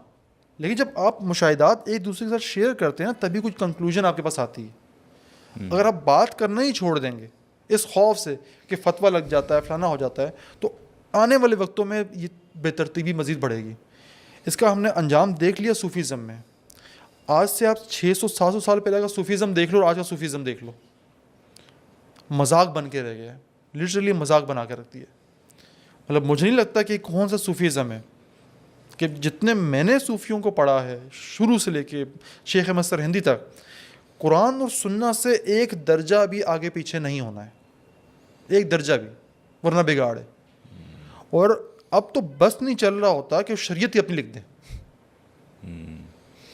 لیکن جب آپ مشاہدات ایک دوسرے کے ساتھ شیئر کرتے ہیں تبھی کچھ کنکلوژن آپ کے پاس آتی ہے. اگر آپ بات کرنا ہی چھوڑ دیں گے اس خوف سے کہ فتویٰ لگ جاتا ہے, فلانا ہو جاتا ہے, تو آنے والے وقتوں میں یہ بے ترتیبی مزید بڑھے گی. اس کا ہم نے انجام دیکھ لیا صوفیزم میں. آج سے آپ 600-700 سال پہلے کا صوفیزم دیکھ لو اور آج کا صوفیزم دیکھ لو, مذاق بن کے رہ گیا ہے, لٹرلی مذاق بنا کے رکھتی ہے. مطلب مجھے نہیں لگتا کہ کون سا صوفیزم ہے کہ جتنے میں نے صوفیوں کو پڑھا ہے شروع سے لے کے شیخ احمد سرہندی تک, قرآن اور سنت سے ایک درجہ بھی آگے پیچھے نہیں ہونا ہے, ایک درجہ بھی, ورنہ بگاڑ ہے. اور اب تو بس نہیں چل رہا ہوتا کہ شریعت ہی اپنی لکھ دیں.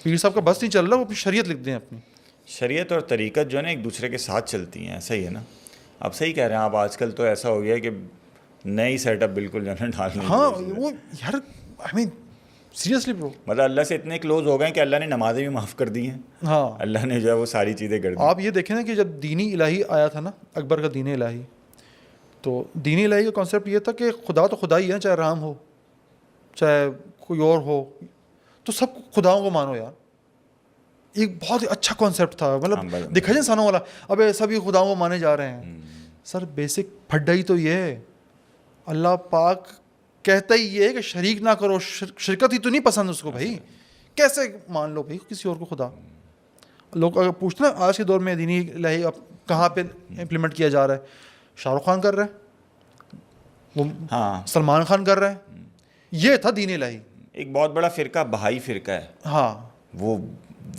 پیر صاحب کا بس نہیں چل رہا, وہ اپنی شریعت لکھ دیں اپنی. شریعت اور طریقت جو ہے نا ایک دوسرے کے ساتھ چلتی ہیں, ایسا ہی ہے نا. آپ صحیح کہہ رہے ہیں. آپ آج کل تو ایسا ہو گیا ہے کہ نئی سیٹ اپ بالکل جو ہے ڈالنے. ہاں وہ یار آئی مین سیریسلی برو, مطلب اللہ سے اتنے کلوز ہو گئے ہیں کہ اللہ نے نمازیں بھی معاف کر دی ہیں. ہاں اللہ نے جو ہے وہ ساری چیزیں کر دی. آپ یہ دیکھیں نا کہ جب دینی الہی آیا تھا نا, اکبر کا دین الہی, تو دینی الہی کا کانسیپٹ یہ تھا کہ خدا تو خدا ہی ہے, چاہے رام ہو چاہے کوئی اور ہو, تو سب خداؤں کو مانو یار. ایک بہت ہی اچھا کانسیپٹ تھا. مطلب دیکھا جائے انسانوں والا, اب سبھی خداؤں کو مانے جا رہے ہیں. سر بیسک پھڈا ہی تو یہ ہے. اللہ پاک کہتا ہی یہ ہے کہ شریک نہ کرو, شرکت ہی تو نہیں پسند اس کو بھائی, کیسے مان لو بھائی کسی اور کو خدا. لوگ اگر پوچھتے ہیں آج کے دور میں دینی الہی اب کہاں پہ امپلیمنٹ کیا جا رہا ہے, شاہ رخ خان کر رہے ہیں, وہ سلمان خان کر رہے ہیں. یہ تھا دین الہی. ایک بہت بڑا فرقہ بہائی فرقہ ہے. ہاں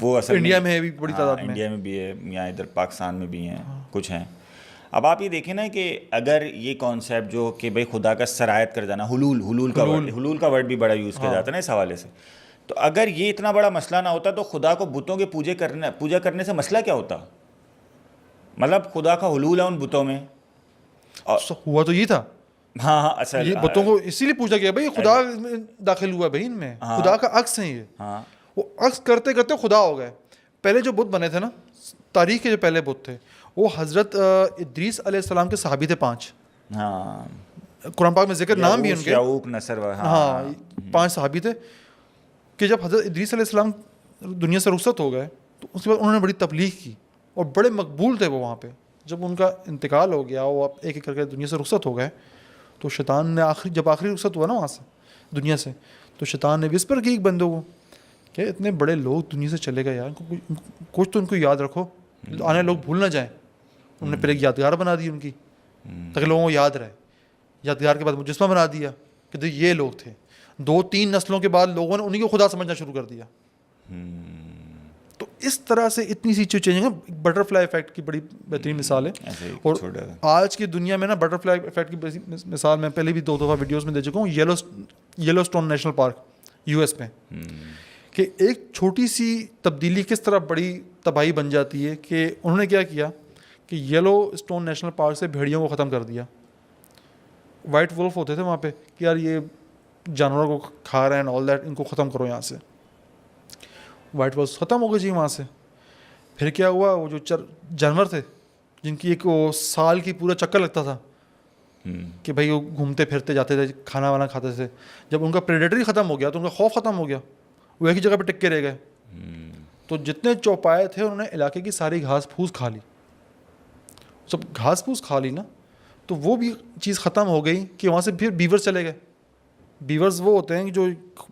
وہ اصل انڈیا میں ہے بھی بڑی تعداد میں, انڈیا میں بھی ہے, یہاں ادھر پاکستان میں بھی ہیں کچھ ہیں. اب آپ یہ دیکھیں نا کہ اگر یہ کانسیپٹ جو کہ بھائی خدا کا سرایت کر جانا, حلول کا ورڈ بھی بڑا یوز کیا جاتا ہے نا اس حوالے سے, تو اگر یہ اتنا بڑا مسئلہ نہ ہوتا تو خدا کو بتوں کے پوجا کرنے سے مسئلہ کیا ہوتا. مطلب خدا کا حلول ہے ان بتوں میں. ہوا تو یہ تھا. ہاں اصل یہ بتوں کو اسی لیے پوچھا گیا بھائی خدا داخل ہوا بھائی ان میں, خدا کا عکس ہے یہ. وہ عکس کرتے کرتے خدا ہو گئے. پہلے جو بت بنے تھے نا, تاریخ کے جو پہلے بت تھے, وہ حضرت ادریس علیہ السلام کے صحابی تھے 5. قرآن پاک میں ذکر نام بھی ان کے, ہاں 5 صحابی تھے کہ جب حضرت ادریس علیہ السلام دنیا سے رخصت ہو گئے تو اس کے بعد انہوں نے بڑی تبلیغ کی اور بڑے مقبول تھے وہ وہاں پہ. جب ان کا انتقال ہو گیا, وہ ایک ایک کر کے دنیا سے رخصت ہو گئے, تو شیطان نے جب آخری رخصت ہوا نا وہاں سے دنیا سے, تو شیطان نے وسپر کی ایک بندوں کو کہ اتنے بڑے لوگ دنیا سے چلے گئے یار, کچھ تو ان کو یاد رکھو, آنے لوگ بھول نہ جائیں. انہوں نے پھر ایک یادگار بنا دی ان کی تاکہ لوگوں کو یاد رہے. یادگار کے بعد مجسمہ بنا دیا کہ یہ لوگ تھے. 2-3 نسلوں کے بعد لوگوں نے انہیں کو خدا سمجھنا شروع کر دیا. تو اس طرح سے اتنی سی چیزیں چینج ہیں. بٹر فلائی افیکٹ کی بڑی بہترین مثال ہے. اور آج کی دنیا میں نا بٹر فلائی افیکٹ کی مثال میں پہلے بھی 2 دفعہ ویڈیوز میں دے چکا ہوں. Yellow stone national park US میں, کہ ایک چھوٹی سی تبدیلی کس طرح بڑی تباہی بن جاتی ہے. کہ انہوں نے کیا کیا کہ یلو اسٹون نیشنل پارک سے بھیڑیوں کو ختم کر دیا. وائٹ وولف ہوتے تھے وہاں پہ کہ یار یہ جانوروں کو کھا رہے ہیں آل دیٹ, ان کو ختم کرو یہاں سے. وائٹ وولف ختم ہو گئے جی وہاں سے. پھر کیا ہوا, وہ جو جانور تھے جن کی ایک وہ سال کی پورا چکر لگتا تھا کہ بھائی وہ گھومتے پھرتے جاتے تھے, کھانا وانا کھاتے تھے, جب ان کا پریڈیٹری ختم ہو گیا تو ان کا خوف ختم ہو گیا, وہ ایک ہی جگہ پہ ٹک کے رہ گئے. تو جتنے چوپائے تھے انہوں نے علاقے کی ساری گھاس پھوس کھا لی. جب گھاس پھوس کھا لی نا تو وہ بھی چیز ختم ہو گئی کہ وہاں سے پھر بیورز چلے گئے. بیورز وہ ہوتے ہیں جو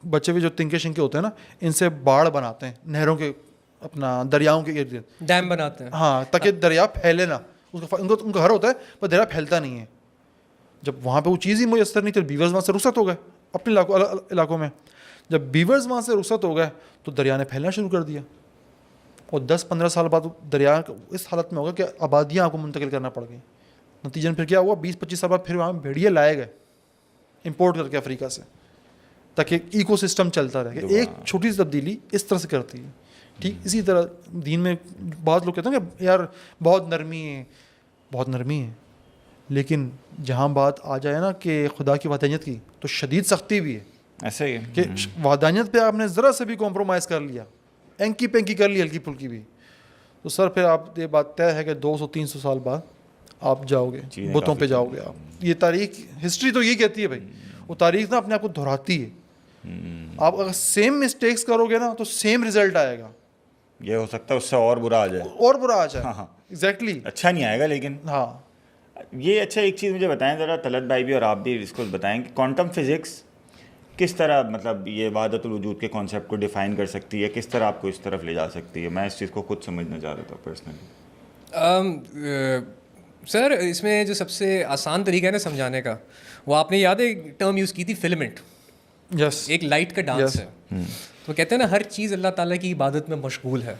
بچے ہوئے جو تنکے شنکے ہوتے ہیں نا, ان سے باڑ بناتے ہیں نہروں کے, اپنا دریاؤں کے ارد گرد ڈیم بناتے ہیں, ہاں تاکہ دریا پھیلے نہ. ان کا گھر ہوتا ہے پر دریا پھیلتا نہیں ہے. جب وہاں پہ وہ چیز ہی میسر نہیں تھی, بیورز وہاں سے رخصت ہو گئے اپنے علاقوں میں. جب بیورز وہاں سے رخصت ہو گئے تو دریا نے پھیلنا شروع کر دیا. اور 10-15 سال بعد دریا اس حالت میں ہوگا کہ آبادیاں آپ کو منتقل کرنا پڑ گئی. نتیجہ پھر کیا ہوا, 20-25 سال بعد پھر وہاں بھیڑیے لائے گئے امپورٹ کر کے افریقہ سے, تاکہ ایکو سسٹم چلتا رہے. ایک چھوٹی سی تبدیلی اس طرح سے کرتی ہے. ٹھیک اسی طرح دین میں بعض لوگ کہتے ہیں کہ یار بہت نرمی ہے, لیکن جہاں بات آ جائے نا کہ خدا کی وحدانیت کی, تو شدید سختی بھی ہے. ایسے ہی کہ وحدانیت پہ آپ نے ذرا سے بھی کمپرومائز کر لیا, اینکی پینکی کر لی ہلکی پھلکی بھی, تو سر پھر آپ یہ بات طے ہے کہ 200-300 سال بعد آپ جاؤ گے بتوں پہ جاؤ گے آپ. یہ تاریخ ہسٹری تو یہ کہتی ہے بھائی, وہ تاریخ نا اپنے آپ کو دہراتی ہے. آپ اگر سیم مسٹیکس کرو گے نا تو سیم رزلٹ آئے گا. یہ ہو سکتا ہے اس سے اور برا آ جائے. ایگزیکٹلی اچھا نہیں آئے گا لیکن. ہاں یہ اچھا ایک چیز مجھے بتائیں ذرا، طلعت بھائی بھی اور آپ بھی اس کو بتائیں کہ کوانٹم فزکس کس طرح مطلب یہ وحدت الوجود کے کانسیپٹ کو ڈیفائن کر سکتی ہے، کس طرح آپ کو اس طرف لے جا سکتی ہے؟ میں اس چیز کو خود سمجھنا چاہ رہا تھا پرسنلی. سر اس میں جو سب سے آسان طریقہ ہے نا سمجھانے کا، وہ آپ نے یاد ہے ٹرم یوز کی تھی فلمنٹ. یس. ایک لائٹ کا ڈانس ہے. تو کہتے ہیں نا ہر چیز اللہ تعالیٰ کی عبادت میں مشغول ہے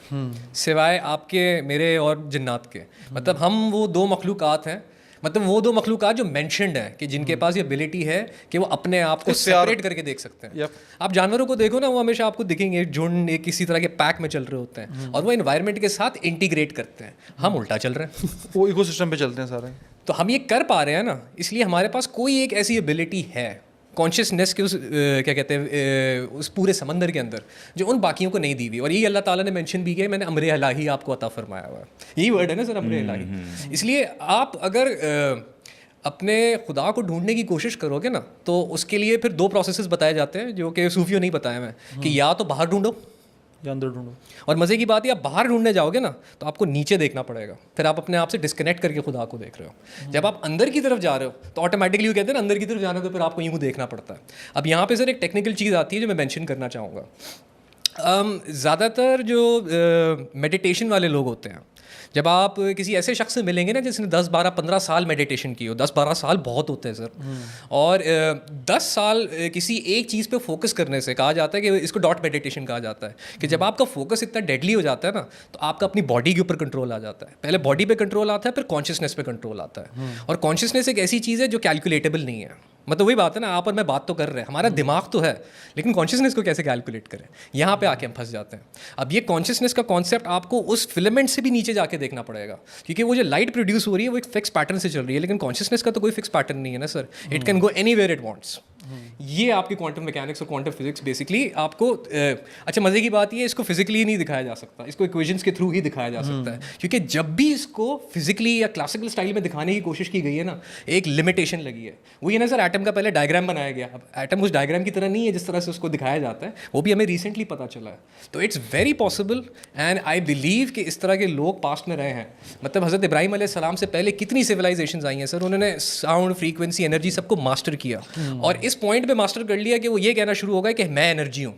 سوائے آپ کے، میرے اور جنات کے. مطلب ہم وہ دو مخلوقات ہیں، مطلب وہ دو مخلوقات جو مینشنڈ ہیں کہ جن کے پاس یہ ابیلٹی ہے کہ وہ اپنے آپ کو سیپریٹ کر کے دیکھ سکتے ہیں. آپ جانوروں کو دیکھو نا، وہ ہمیشہ آپ کو دکھیں گے جھنڈ ایک کسی طرح کے پیک میں چل رہے ہوتے ہیں اور وہ انوائرمنٹ کے ساتھ انٹیگریٹ کرتے ہیں. ہم الٹا چل رہے ہیں، وہ ایکو سسٹم پہ چلتے ہیں سارے. تو ہم یہ کر پا رہے ہیں نا، اس لیے ہمارے پاس کوئی ایک ایسی ابیلٹی ہے کانشیسنیس کے اس کیا کہتے ہیں اس پورے سمندر کے اندر جو ان باقیوں کو نہیں دی ہوئی. اور یہی اللہ تعالیٰ نے مینشن بھی کیا، میں نے امر الہی آپ کو عطا فرمایا ہوا ہے. یہی ورڈ ہے نا سر، امر الہی. اس لیے آپ اگر اپنے خدا کو ڈھونڈنے کی کوشش کرو گے نا، تو اس کے لیے پھر دو پروسیسز بتائے جاتے ہیں جو کہ صوفیوں نہیں بتائے ہوئے ہیں، کہ یا تو باہر ڈھونڈو یا اندر ڈھونڈو. اور مزے کی بات یہ، آپ باہر ڈھونڈنے جاؤ گے نا تو آپ کو نیچے دیکھنا پڑے گا، پھر آپ اپنے آپ سے ڈسکنیکٹ کر کے خدا کو دیکھ رہے ہو. جب آپ اندر کی طرف جا رہے ہو تو آٹومیٹکلی وہ کہتے ہیں نا اندر کی طرف جانا، تو پھر آپ کو یوں دیکھنا پڑتا ہے. اب یہاں پہ سر ایک ٹیکنیکل چیز آتی ہے جو میں مینشن کرنا چاہوں گا. زیادہ تر جو میڈیٹیشن والے لوگ ہوتے ہیں، جب آپ کسی ایسے شخص سے ملیں گے نا جس نے 10 12 15 سال میڈیٹیشن کی ہو، 10 12 سال بہت ہوتے ہیں سر، اور 10 سال کسی ایک چیز پہ فوکس کرنے سے کہا جاتا ہے کہ اس کو ڈاٹ میڈیٹیشن کہا جاتا ہے، کہ جب آپ کا فوکس اتنا ڈیڈلی ہو جاتا ہے نا تو آپ کا اپنی باڈی کے اوپر کنٹرول آ جاتا ہے. پہلے باڈی پہ کنٹرول آتا ہے، پھر کانشیسنیس پہ کنٹرول آتا ہے. اور کانشیسنیس ایک ایسی چیز ہے جو کیلکولیٹیبل نہیں ہے. مطلب وہی بات ہے نا، آپ اور میں بات تو کر رہے ہیں، ہمارا دماغ تو ہے لیکن کانشیسنیس کو کیسے کیلکولیٹ کریں، یہاں پہ آ کے ہم پھنس جاتے ہیں. اب یہ کانشیسنیس کا کانسیپٹ آپ کو اس فلمنٹ سے بھی نیچے جا کے دیکھنا پڑے گا، کیونکہ وہ جو لائٹ پروڈیوس ہو رہی ہے وہ ایک فکس پیٹرن سے چل رہی ہے، لیکن کانشیسنیس کا تو کوئی فکس پیٹرن نہیں ہے نا sir. It can go anywhere it wants. یہ آپ کی کوانٹم میکینکس اور کوانٹم فزکس بیسکلی آپ کو اچھا مزے کی بات یہ ہے، اس کو فزیکلی نہیں دکھایا جا سکتا، اس کو ایکویشنس کے تھرو ہی دکھایا جا سکتا ہے. کیونکہ جب بھی اس کو فزیکلی یا کلاسیکل اسٹائل میں دکھانے کی کوشش کی گئی ہے نا، ایک لمیٹیشن لگی ہے. وہ یہ نا سر، ایٹم کا پہلے ڈائیگرام بنایا گیا. اب ایٹم اس ڈائیگرام کی طرح نہیں ہے جس طرح سے اس کو دکھایا جاتا ہے، وہ بھی ہمیں ریسنٹلی پتہ چلا ہے. تو it's very possible and I believe کہ اس طرح کے لوگ پاسٹ میں رہے ہیں. مطلب حضرت ابراہیم علیہ السلام سے پہلے کتنی سویلائزیشنز آئی ہیں سر، انہوں نے ساؤنڈ، فریکوینسی، انرجی سب کو ماسٹر کیا، اور اس پوائنٹ پہ ماسٹر کر لیا کہ وہ یہ کہنا شروع ہو گیا کہ میں انرجی ہوں.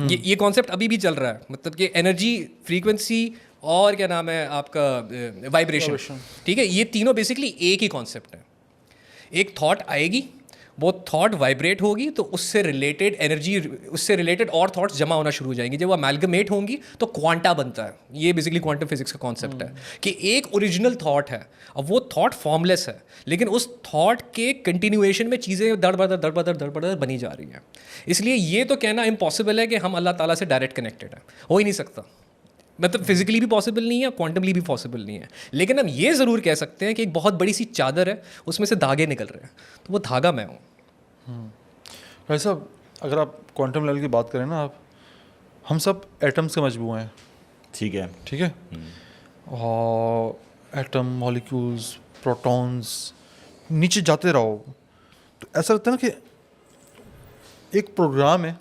یہ کانسیپٹ ابھی بھی چل رہا ہے، مطلب کہ انرجی، فریکوینسی اور کیا نام ہے آپ کا وائبریشن، ٹھیک ہے، یہ تینوں بیسکلی ایک ہی کانسیپٹ ہے. ایک تھاٹ آئے گی، وہ تھاٹ وائبریٹ ہوگی تو اس سے ریلیٹڈ انرجی، اس سے ریلیٹڈ اور تھاٹس جمع ہونا شروع ہو جائیں گی. جب وہ امیلگمیٹ ہوں گی تو کوانٹا بنتا ہے. یہ بیسکلی کوانٹم فزکس کا کانسیپٹ ہے کہ ایک اوریجنل تھاٹ ہے، اب وہ تھاٹ فارم لیس ہے، لیکن اس تھاٹ کے کنٹینیویشن میں چیزیں دڑ بدڑ بنی جا رہی ہیں. اس لیے یہ تو کہنا امپاسبل ہے کہ ہم اللہ تعالیٰ سے ڈائریکٹ کنیکٹڈ ہیں، ہو ہی نہیں سکتا. مطلب فزیکلی بھی پاسبل نہیں ہے، کوانٹملی بھی پاسبل نہیں ہے. لیکن ہم یہ ضرور کہہ سکتے ہیں کہ ایک بہت بڑی سی چادر ہے، اس میں سے دھاگے نکل رہے ہیں، تو وہ دھاگا میں ہوں. بھائی صاحب، اگر آپ کوانٹم لیول کی بات کریں نا، آپ ہم سب ایٹمس کے مجموعے ہیں. ٹھیک ہے، ٹھیک ہے. اور ایٹم، مالیکیولز، پروٹونز، نیچے جاتے رہو تو ایسا لگتا ہے نا کہ ایک پروگرام ہے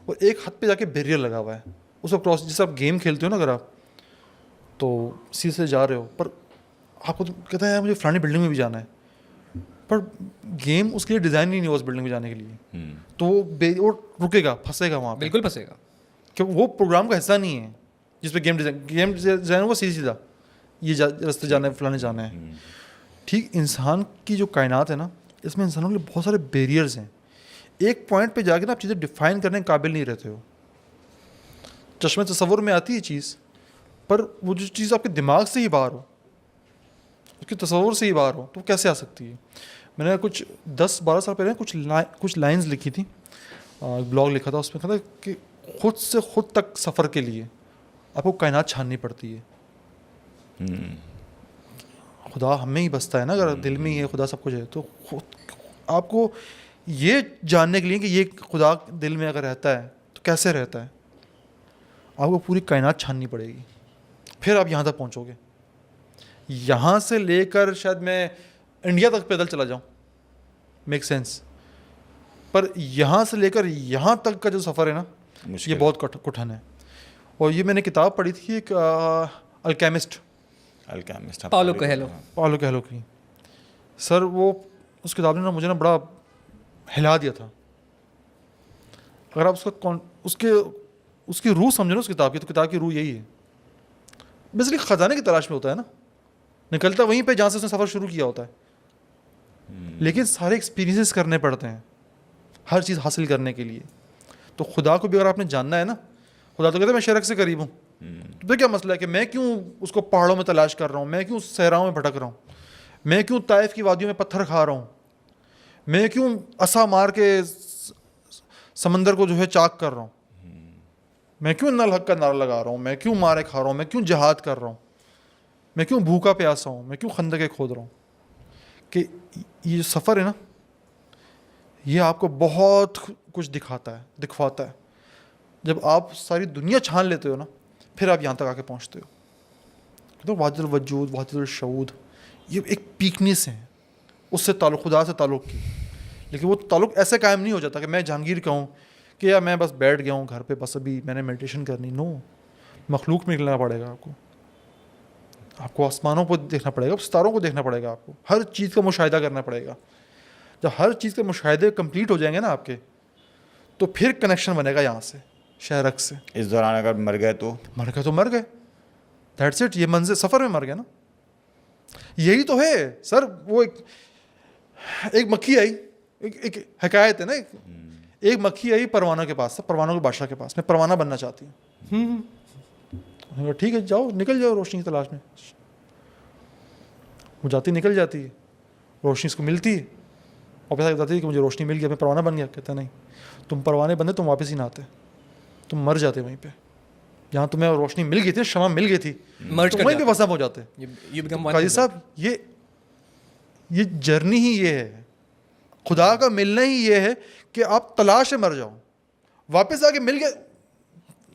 اور ایک حد پہ جا کے بیریئر لگا ہوا ہے. اس کو کراس، جیسے آپ گیم کھیلتے ہو نا، اگر آپ تو سیدھے سے جا رہے ہو، پر آپ کو کہتا ہے مجھے فلانی بلڈنگ میں بھی جانا ہے، پر گیم اس کے لیے ڈیزائن نہیں ہے اس بلڈنگ میں جانے کے لیے. تو وہ رکے گا، پھنسے گا وہاں پہ، بالکل پھنسے گا، کہ وہ پروگرام کا حصہ نہیں ہے جس پہ گیم ڈیزائن ہوگا سیدھا یہ راستے جانا ہے، فلانے جانا ہے. ٹھیک، انسان کی جو کائنات ہے نا، اس میں انسانوں کے لیے بہت سارے بیریئرز ہیں. ایک پوائنٹ پہ جا کے نا آپ چیزیں ڈیفائن کرنے کے قابل نہیں رہتے ہو. چشمے تصور میں آتی ہے چیز، پر وہ جو چیز آپ کے دماغ سے ہی باہر ہو، اس کے تصور سے ہی باہر ہو، تو وہ کیسے آ سکتی ہے. میں نے کچھ 10 12 سال پہلے کچھ لائنز لکھی تھیں، بلاگ لکھا تھا، اس میں کہا تھا کہ خود سے خود تک سفر کے لیے آپ کو کائنات چھاننی پڑتی ہے. خدا ہم میں ہی بستا ہے نا، اگر دل میں ہی ہے خدا سب کچھ ہے، تو آپ کو یہ جاننے کے لیے کہ یہ خدا دل میں اگر رہتا ہے تو کیسے رہتا ہے، آپ کو پوری کائنات چھاننی پڑے گی، پھر آپ یہاں تک پہنچو گے. یہاں سے لے کر شاید میں انڈیا تک پیدل چلا جاؤں، میک سینس، پر یہاں سے لے کر یہاں تک کا جو سفر ہے نا، یہ بہت کٹھن ہے. اور یہ میں نے کتاب پڑھی تھی، ایک الکیمسٹ الکیمسٹ پاولو کویلو. پاولو کویلو کی. سر وہ اس کتاب نے نا مجھے نا بڑا ہلا دیا تھا. اگر آپ اس کی روح سمجھو نا اس کتاب کی, تو کتاب کی روح یہی ہے. بیسیکلی خزانے کی تلاش میں ہوتا ہے نا, نکلتا وہیں پہ جہاں سے اس نے سفر شروع کیا ہوتا ہے, لیکن سارے ایکسپیرینسز کرنے پڑتے ہیں ہر چیز حاصل کرنے کے لیے. تو خدا کو بھی اگر آپ نے جاننا ہے نا, خدا تو کہتا ہے میں شرک سے قریب ہوں. تو کیا مسئلہ ہے کہ میں کیوں اس کو پہاڑوں میں تلاش کر رہا ہوں, میں کیوں صحراؤں میں بھٹک رہا ہوں, میں کیوں طائف کی وادیوں میں پتھر کھا رہا ہوں, میں کیوں عصا مار کے سمندر کو جو ہے چاک کر رہا ہوں, میں کیوں ان الحق کا نعرہ لگا رہا ہوں, میں کیوں مارے کھا رہا ہوں, میں کیوں جہاد کر رہا ہوں, میں کیوں بھوکا پیاسا ہوں, میں کیوں خندقیں کھود رہا ہوں. کہ یہ سفر ہے نا, یہ آپ کو بہت کچھ دکھواتا ہے. جب آپ ساری دنیا چھان لیتے ہو نا, پھر آپ یہاں تک آ کے پہنچتے ہو. تو وحدت الوجود, وحدت الشعود, یہ ایک پیکنیس ہے اس سے تعلق, خدا سے تعلق کی. لیکن وہ تعلق ایسے قائم نہیں ہو جاتا کہ میں جہانگیر کہوں کہ یار میں بس بیٹھ گیا ہوں گھر پہ, بس ابھی میں نے میڈیٹیشن کرنی. نو, مخلوق میں نکلنا پڑے گا آپ کو آسمانوں کو دیکھنا پڑے گا, ستاروں کو دیکھنا پڑے گا, آپ کو ہر چیز کا مشاہدہ کرنا پڑے گا. جب ہر چیز کے مشاہدے کمپلیٹ ہو جائیں گے نا آپ کے, تو پھر کنیکشن بنے گا یہاں سے, شہرک سے. اس دوران اگر مر گئے تو مر گئے, دیٹس اٹ. یہ منزل سفر میں مر گئے نا. یہی تو ہے سر. وہ ایک مکھی آئی, ایک حکایت ہے نا, ایک مکھی آئی پروانہ کے پاس, پروانوں کے بادشاہ کے پاس, میں پروانہ بننا چاہتی ہوں. ٹھیک ہے جاؤ, نکل جاؤ روشنی کی تلاش میں. وہ جاتی, نکل جاتی ہے, روشنی اس کو ملتی ہے, اور پیسہ بتاتی ہے کہ مجھے روشنی مل گیا, میں پروانہ بن گیا. کہتا نہیں, تم پروانے بندے, تم واپس ہی نہ آتے, تم مر جاتے وہیں پہ جہاں تمہیں روشنی مل گئی تھی, شمع مل گئی تھی, وہیں پہ وسم ہو جاتے. قاضی صاحب یہ جرنی ہی یہ ہے, خدا کا ملنا ہی یہ ہے کہ آپ تلاش سے مر جاؤ, واپس آ کے مل گئے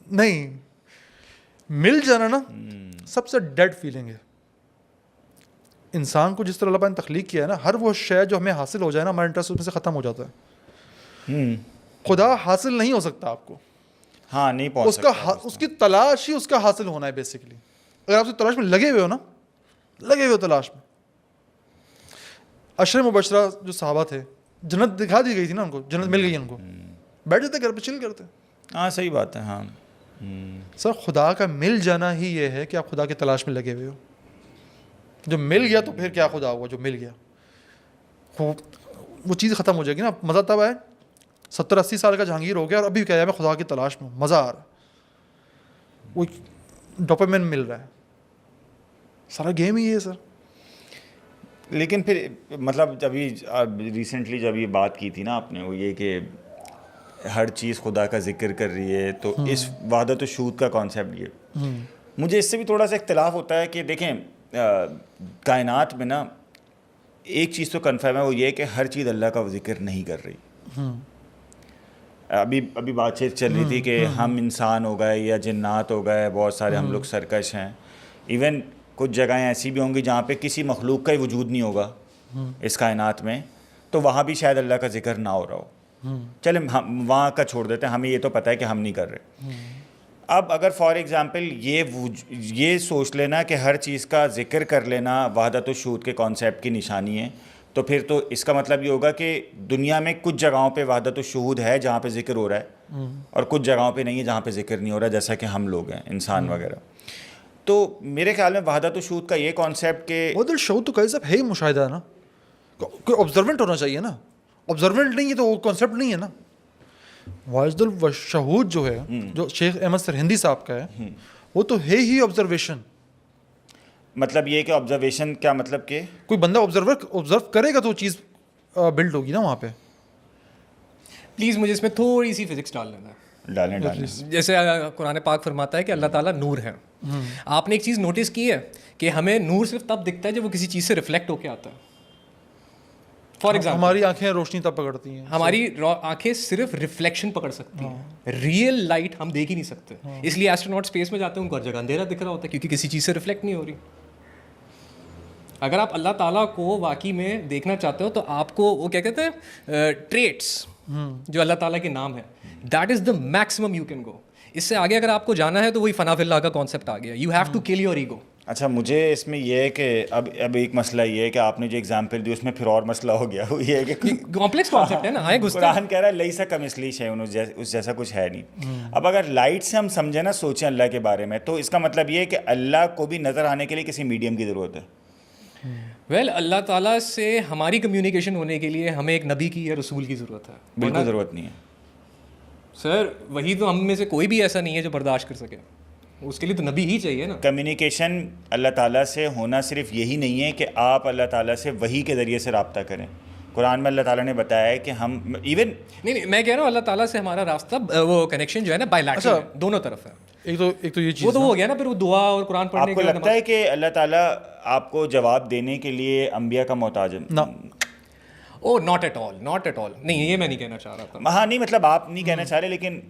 نہیں. مل جانا نا سب سے ڈیڈ فیلنگ ہے. انسان کو جس طرح اللہ نے تخلیق کیا ہے نا, ہر وہ شے جو ہمیں حاصل ہو جائے نا, ہمارا انٹرسٹ اس میں سے ختم ہو جاتا ہے. خدا حاصل نہیں ہو سکتا آپ کو. ہاں نہیں پہنچ سکتا. اس کی تلاش ہی اس کا حاصل ہونا ہے بیسیکلی. اگر آپ اس تلاش میں لگے ہوئے ہو نا, لگے ہوئے ہو تلاش میں. عشر مبشرہ جو صحابہ تھے, جنت دکھا دی گئی تھی نا ان کو, جنت مل گئی ان کو, بیٹھ جاتے گھر پہ چل کرتے. ہاں صحیح بات ہے. ہاں سر خدا کا مل جانا ہی یہ ہے کہ آپ خدا کی تلاش میں لگے ہوئے ہو. جو مل گیا تو پھر کیا خدا ہوا, جو مل گیا وہ چیز ختم ہو جائے گی نا. مزہ تب آئے 70-80 سال کا جہانگیر ہو گیا اور ابھی کہہ رہا ہے میں خدا کی تلاش میں, مزہ آ رہا ہے, وہ ڈوپامین مل رہا ہے. سارا گیم ہی ہے سر. لیکن پھر مطلب جبھی ریسنٹلی جب یہ بات کی تھی نا آپ نے, وہ یہ کہ ہر چیز خدا کا ذکر کر رہی ہے, تو اس وحدت الشہود کا کانسیپٹ یہ مجھے اس سے بھی تھوڑا سا اختلاف ہوتا ہے کہ دیکھیں کائنات میں نا ایک چیز تو کنفرم ہے, وہ یہ کہ ہر چیز اللہ کا ذکر نہیں کر رہی. ابھی بات چیت چل رہی تھی کہ ہم انسان ہو گئے یا جنات ہو گئے, بہت سارے ہم لوگ سرکش ہیں. ایون کچھ جگہیں ایسی بھی ہوں گی جہاں پہ کسی مخلوق کا ہی وجود نہیں ہوگا اس کائنات میں, تو وہاں بھی شاید اللہ کا ذکر نہ ہو رہا ہو. چلیں ہم وہاں کا چھوڑ دیتے ہیں, ہمیں یہ تو پتہ ہے کہ ہم نہیں کر رہے. اب اگر فار ایگزامپل یہ سوچ لینا کہ ہر چیز کا ذکر کر لینا وحدت الشہود کے کانسیپٹ کی نشانی ہے, تو پھر تو اس کا مطلب یہ ہوگا کہ دنیا میں کچھ جگہوں پہ وحدت الشہود ہے جہاں پہ ذکر ہو رہا ہے, اور کچھ جگہوں پہ نہیں ہے جہاں پہ ذکر نہیں ہو رہا, جیسا کہ ہم لوگ ہیں انسان وغیرہ. تو میرے خیال میں وحدت الشہود کا یہ کانسیپٹ کہ وحدت الشہود تو صاحب ہے ہی مشاہدہ نا, کوئی آبزروینٹ ہونا چاہیے نا. آبزروینٹ نہیں ہے تو وہ کانسیپٹ نہیں ہے نا. وحدت الشہود جو ہے, جو شیخ احمد سرہندی صاحب کا ہے, وہ تو ہے ہی آبزرویشن. مطلب یہ کہ آبزرویشن کیا مطلب کہ کوئی بندہ آبزرو کرے گا تو وہ چیز بلڈ ہوگی نا وہاں پہ. پلیز مجھے اس میں تھوڑی سی فزکس ڈال لینا ہے. ڈالیں. جیسے قرآن پاک فرماتا ہے کہ اللہ تعالیٰ نور ہے. آپ نے ایک چیز نوٹس کی ہے کہ ہمیں نور صرف تب دکھتا ہے جب وہ کسی چیز سے ریفلیکٹ ہو کے آتا ہے. فار ایگزامپل ہماری آنکھیں روشنی تب پکڑتی ہیں, ہماری آنکھیں صرف ریفلیکشن پکڑ سکتی ہیں, ریئل لائٹ ہم دیکھ ہی نہیں سکتے. اس لیے ایسٹروناٹ اسپیس میں جاتے ہیں, ان کو ہر جگہ اندھیرا دکھ رہا ہوتا ہے کیونکہ کسی چیز سے ریفلیکٹ نہیں ہو رہی. اگر آپ اللہ تعالیٰ کو واقعی میں دیکھنا چاہتے ہو تو آپ کو وہ کیا کہتے ہیں ٹریٹس جو اللہ تعالیٰ کے نام ہے, that is the maximum you can go. اس سے آگے اگر آپ کو جانا ہے تو وہی فنا فی اللہ کا کانسیپٹ آ گیا. You have to kill your ego. اچھا مجھے اس میں یہ ہے کہ اب ایک مسئلہ یہ ہے کہ آپ نے جو اگزامپل دی اس میں پھر اور مسئلہ ہو گیا, وہ یہ ہے کہ کمپلیکس کانسیپٹ ہے نا, آئے گھستے قرآن کہہ رہا ہے لیسا کمثلی شیء, اس جیسا کچھ ہے نہیں. اب اگر لائٹ سے ہم سمجھیں نا, سوچیں اللہ کے بارے میں, تو اس کا مطلب یہ ہے کہ اللہ کو بھی نظر آنے کے لیے کسی میڈیم کی ضرورت ہے. ویل اللہ تعالیٰ سے ہماری کمیونیکیشن ہونے کے لیے ہمیں ایک نبی کی یا رسول کی ضرورت ہے. بالکل ضرورت نہیں ہے سر وہی تو ہم میں سے کوئی بھی ایسا نہیں ہے جو برداشت کر سکے, اس کے لیے تو نبی ہی چاہیے نا. کمیونیکیشن اللہ تعالیٰ سے ہونا صرف یہی نہیں ہے کہ آپ اللہ تعالیٰ سے وحی کے ذریعے سے رابطہ کریں. قرآن میں اللہ تعالیٰ نے بتایا ہے کہ ہم ایون نہیں میں کہہ رہا ہوں اللہ تعالیٰ سے ہمارا راستہ وہ کنیکشن جو ہے نا بائی لیٹرل ہے, دونوں طرف ہے. ایک تو یہ چیز وہ تو ہو گیا نا, پھر وہ دعا اور قرآن پڑھنے آپ کو لگتا ہے کہ اللہ تعالیٰ آپ کو جواب دینے کے لیے انبیاء کا محتاج ہے؟ Oh not at all, not at all. نہیں یہ میں نہیں کہنا چاہ رہا تھا. ہاں نہیں مطلب آپ نہیں کہنا چاہ رہے, لیکن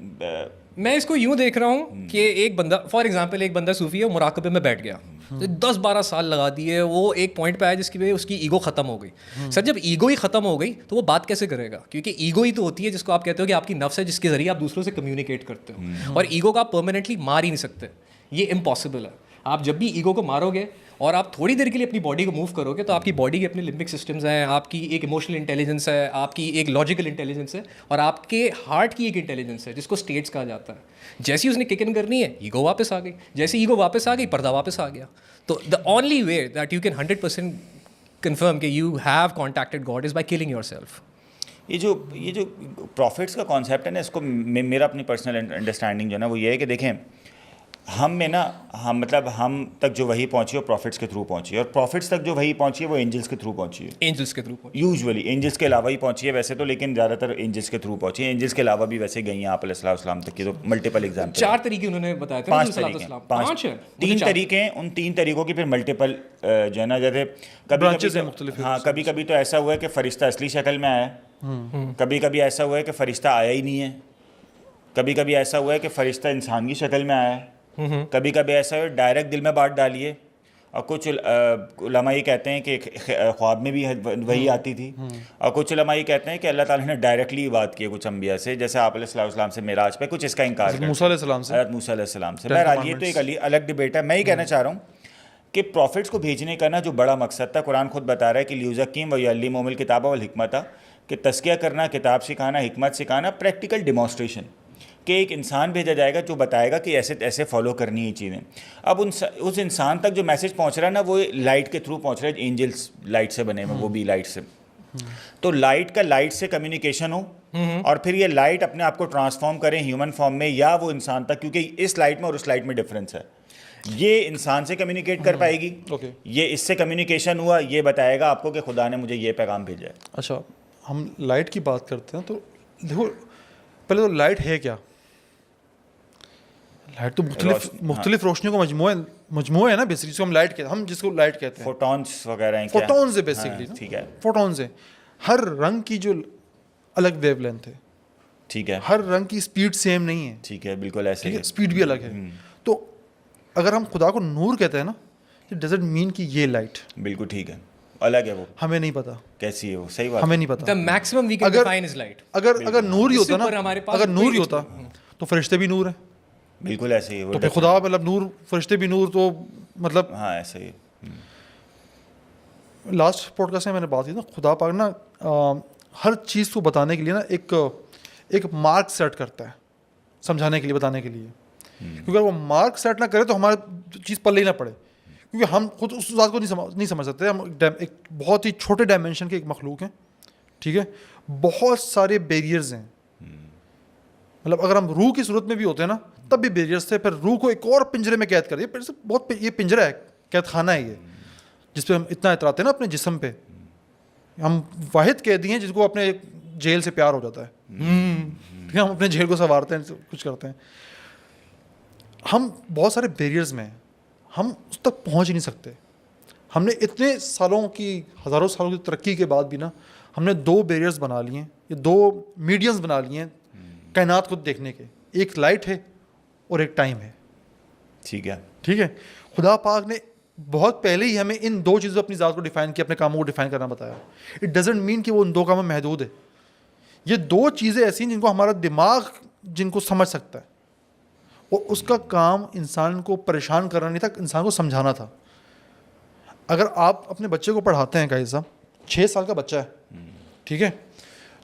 میں اس کو یوں دیکھ رہا ہوں کہ ایک بندہ فار ایگزامپل ایک بندہ صوفی ہے, وہ مراقبے میں بیٹھ گیا, 10-12 سال لگا دیے, وہ ایک پوائنٹ پہ آیا جس کی وجہ اس کی ایگو ختم ہو گئی. سر جب ایگو ہی ختم ہو گئی تو وہ بات کیسے کرے گا؟ کیونکہ ایگو ہی تو ہوتی ہے جس کو آپ کہتے ہو کہ آپ کی نفس ہے, جس کے ذریعے آپ دوسروں سے کمیونیکیٹ کرتے ہو, اور ایگو کو آپ پرماننٹلی مار ہی نہیں سکتے, یہ امپاسبل ہے. آپ جب بھی ایگو کو مارو گے اور آپ تھوڑی دیر کے لیے اپنی باڈی کو موو کرو گے, تو آپ کی باڈی کے اپنے لمبک سسٹمز ہیں, آپ کی ایک ایموشنل انٹیلیجنس ہے, آپ کی ایک لاجیکل انٹیلیجنس ہے, اور آپ کے ہارٹ کی ایک انٹیلیجنس ہے جس کو اسٹیٹس کہا جاتا ہے. جیسی اس نے کک ان کرنی ہے ایگو واپس آ گئی, جیسی ایگو واپس آ گئی پردہ واپس آ گیا. تو the only way that you can 100% confirm کہ you have contacted God is by killing yourself. یہ جو پروفٹس کا کانسیپٹ ہے نا, اس کو میرا اپنی پرسنل انڈرسٹینڈنگ جو ہے نا وہ یہ ہے کہ دیکھیں ہم میں نا ہم تک جو وہی پہنچی ہے وہ پروفٹس کے تھرو پہنچی ہے, اور پروفٹس تک جو وہی پہنچی ہے وہ اینجلس کے تھرو پہنچی ہے. اینجلس کے تھرو یوزولی اینجلس کے علاوہ ہی پہنچی ہے ویسے تو, لیکن زیادہ تر اینجلس کے تھرو پہنچی ہے. اینجلس کے علاوہ بھی ویسے گئی ہیں آپ علیہ السلام تک کی, تو ملٹیپل ایگزامپل 4 طریقے انہوں نے بتایا تھے, 5 طریقے 3 طریقے ہیں, ان 3 طریقوں کی پھر ملٹیپل جو ہے نا, جیسے کبھی کبھی تو ایسا ہوا ہے کہ فرشتہ اصلی شکل میں آیا ہے, کبھی کبھی ایسا ہوا ہے کہ فرشتہ آیا ہی نہیں ہے, کبھی کبھی ایسا ہوا ہے کہ فرشتہ انسان کی شکل میں آیا ہے, کبھی کبھی ایسا ہو ڈائریکٹ دل میں بات ڈالیے, اور کچھ علماء یہ کہتے ہیں کہ خواب میں بھی وہی آتی تھی, اور کچھ علماء یہ کہتے ہیں کہ اللہ تعالیٰ نے ڈائریکٹلی بات کی ہے کچھ انبیاء سے, جیسے آپ علیہ السلام سے معراج پہ کچھ اس کا انکار کرتے ہیں, موسیٰ علیہ السلام سے, حضرت موسیٰ علیہ السلام سے. بہرحال یہ تو ایک الگ ڈبیٹ ہے. میں یہ کہنا چاہ رہا ہوں کہ پروفٹس کو بھیجنے کا نا جو بڑا مقصد تھا, قرآن خود بتا رہا ہے کہ لیوزکیم ویعلمہم الکتاب والحکمۃ, کہ تزکیہ کرنا, کتاب سکھانا, حکمت سکھانا, پریکٹیکل ڈیمانسٹریشن, کہ ایک انسان بھیجا جائے گا جو بتائے گا کہ ایسے ایسے فالو کرنی ہے چیزیں. اب اس انسان تک جو میسج پہنچ رہا ہے نا وہ لائٹ کے تھرو پہنچ رہا ہے, اینجلس لائٹ سے بنے ہوئے, وہ بھی لائٹ سے. تو لائٹ کا لائٹ سے کمیونیکیشن ہو, اور پھر یہ لائٹ اپنے آپ کو ٹرانسفارم کریں ہیومن فارم میں, یا وہ انسان تک, کیونکہ اس لائٹ میں اور اس لائٹ میں ڈفرینس ہے. یہ انسان سے کمیونیکیٹ کر پائے گی, یہ اس سے کمیونیکیشن ہوا, یہ بتائے گا آپ کو کہ خدا نے مجھے یہ پیغام بھیجا ہے. اچھا ہم لائٹ کی بات کرتے ہیں, تو دیکھو پہلے تو لائٹ ہے کیا؟ لائٹ تو مختلف روشنیوں کا مجموعہ ہے نا بیسکلی, جس کو ہم لائٹ کہتے ہیں, ہم جس کو لائٹ کہتے ہیں فوٹونز وغیرہ ہیں, فوٹونز ہے بیسکلی, ٹھیک ہے, فوٹونز ہیں. ہر رنگ کی جو الگ ویو لینتھ ہے, ٹھیک ہے, ہر رنگ کی اسپیڈ سیم نہیں ہے, ٹھیک ہے, بالکل ایسے ہی اسپیڈ بھی الگ ہے. تو اگر ہم خدا کو نور کہتے ہیں نا, اٹ ڈزنٹ مین کہ یہ لائٹ بالکل ٹھیک ہے, الگ ہے, وہ ہمیں نہیں پتا کیسی ہے وہ, صحیح بات, ہمیں نہیں پتا. the maximum we can define is light. اگر نور ہی ہوتا نا, اگر نور ہی ہوتا تو فرشتے بھی نور ہیں, بالکل ایسے ہی, تو پھر خدا مطلب نور, فرشتے بھی نور, تو مطلب ہاں ایسے ہی. لاسٹ پوڈ کاسٹ میں نے بات کی نا, خدا پاک نا ہر چیز کو بتانے کے لیے نا ایک مارک سیٹ کرتا ہے, سمجھانے کے لیے, بتانے کے لیے. کیونکہ اگر وہ مارک سیٹ نہ کرے تو ہمارے چیز پلے ہی نہ پڑے, کیونکہ ہم خود اس ذات کو نہیں سمجھ سکتے. ہم ایک بہت ہی چھوٹے ڈائمینشن کے ایک مخلوق ہیں, ٹھیک ہے, بہت سارے بیریئرز ہیں. مطلب اگر ہم روح کی صورت میں بھی ہوتے ہیں نا تب بھی بیریئرز تھے, پھر روح کو ایک اور پنجرے میں قید کر دیا. بہت یہ پنجرہ ہے, قید خانہ ہے یہ, جس پہ ہم اتنا اتراتے ہیں نا اپنے جسم پہ. ہم واحد قیدی ہیں جس کو اپنے جیل سے پیار ہو جاتا ہے, پھر ہم اپنے جیل کو سنوارتے ہیں, کچھ کرتے ہیں. ہم بہت سارے بیریئرز میں ہیں, ہم اس تک پہنچ ہی نہیں سکتے. ہم نے اتنے سالوں کی, ہزاروں سالوں کی ترقی کے بعد بھی نا, ہم نے 2 بیریئرز بنا لیے ہیں, یہ 2 میڈیمز بنا لیے ہیں کائنات کو دیکھنے کے. ایک لائٹ ہے اور ایک ٹائم ہے, ٹھیک ہے, ٹھیک ہے. خدا پاک نے بہت پہلے ہی ہمیں ان 2 چیزوں اپنی ذات کو ڈیفائن کیا, اپنے کاموں کو ڈیفائن کرنا بتایا. اٹ ڈزنٹ مین کہ وہ ان 2 کاموں میں محدود ہے. یہ 2 چیزیں ایسی ہیں جن کو ہمارا دماغ جن کو سمجھ سکتا ہے, اور اس کا کام انسان کو پریشان کرنا نہیں تھا, انسان کو سمجھانا تھا. اگر آپ اپنے بچے کو پڑھاتے ہیں قائد صاحب, 6 سال کا بچہ ہے, ٹھیک ہے,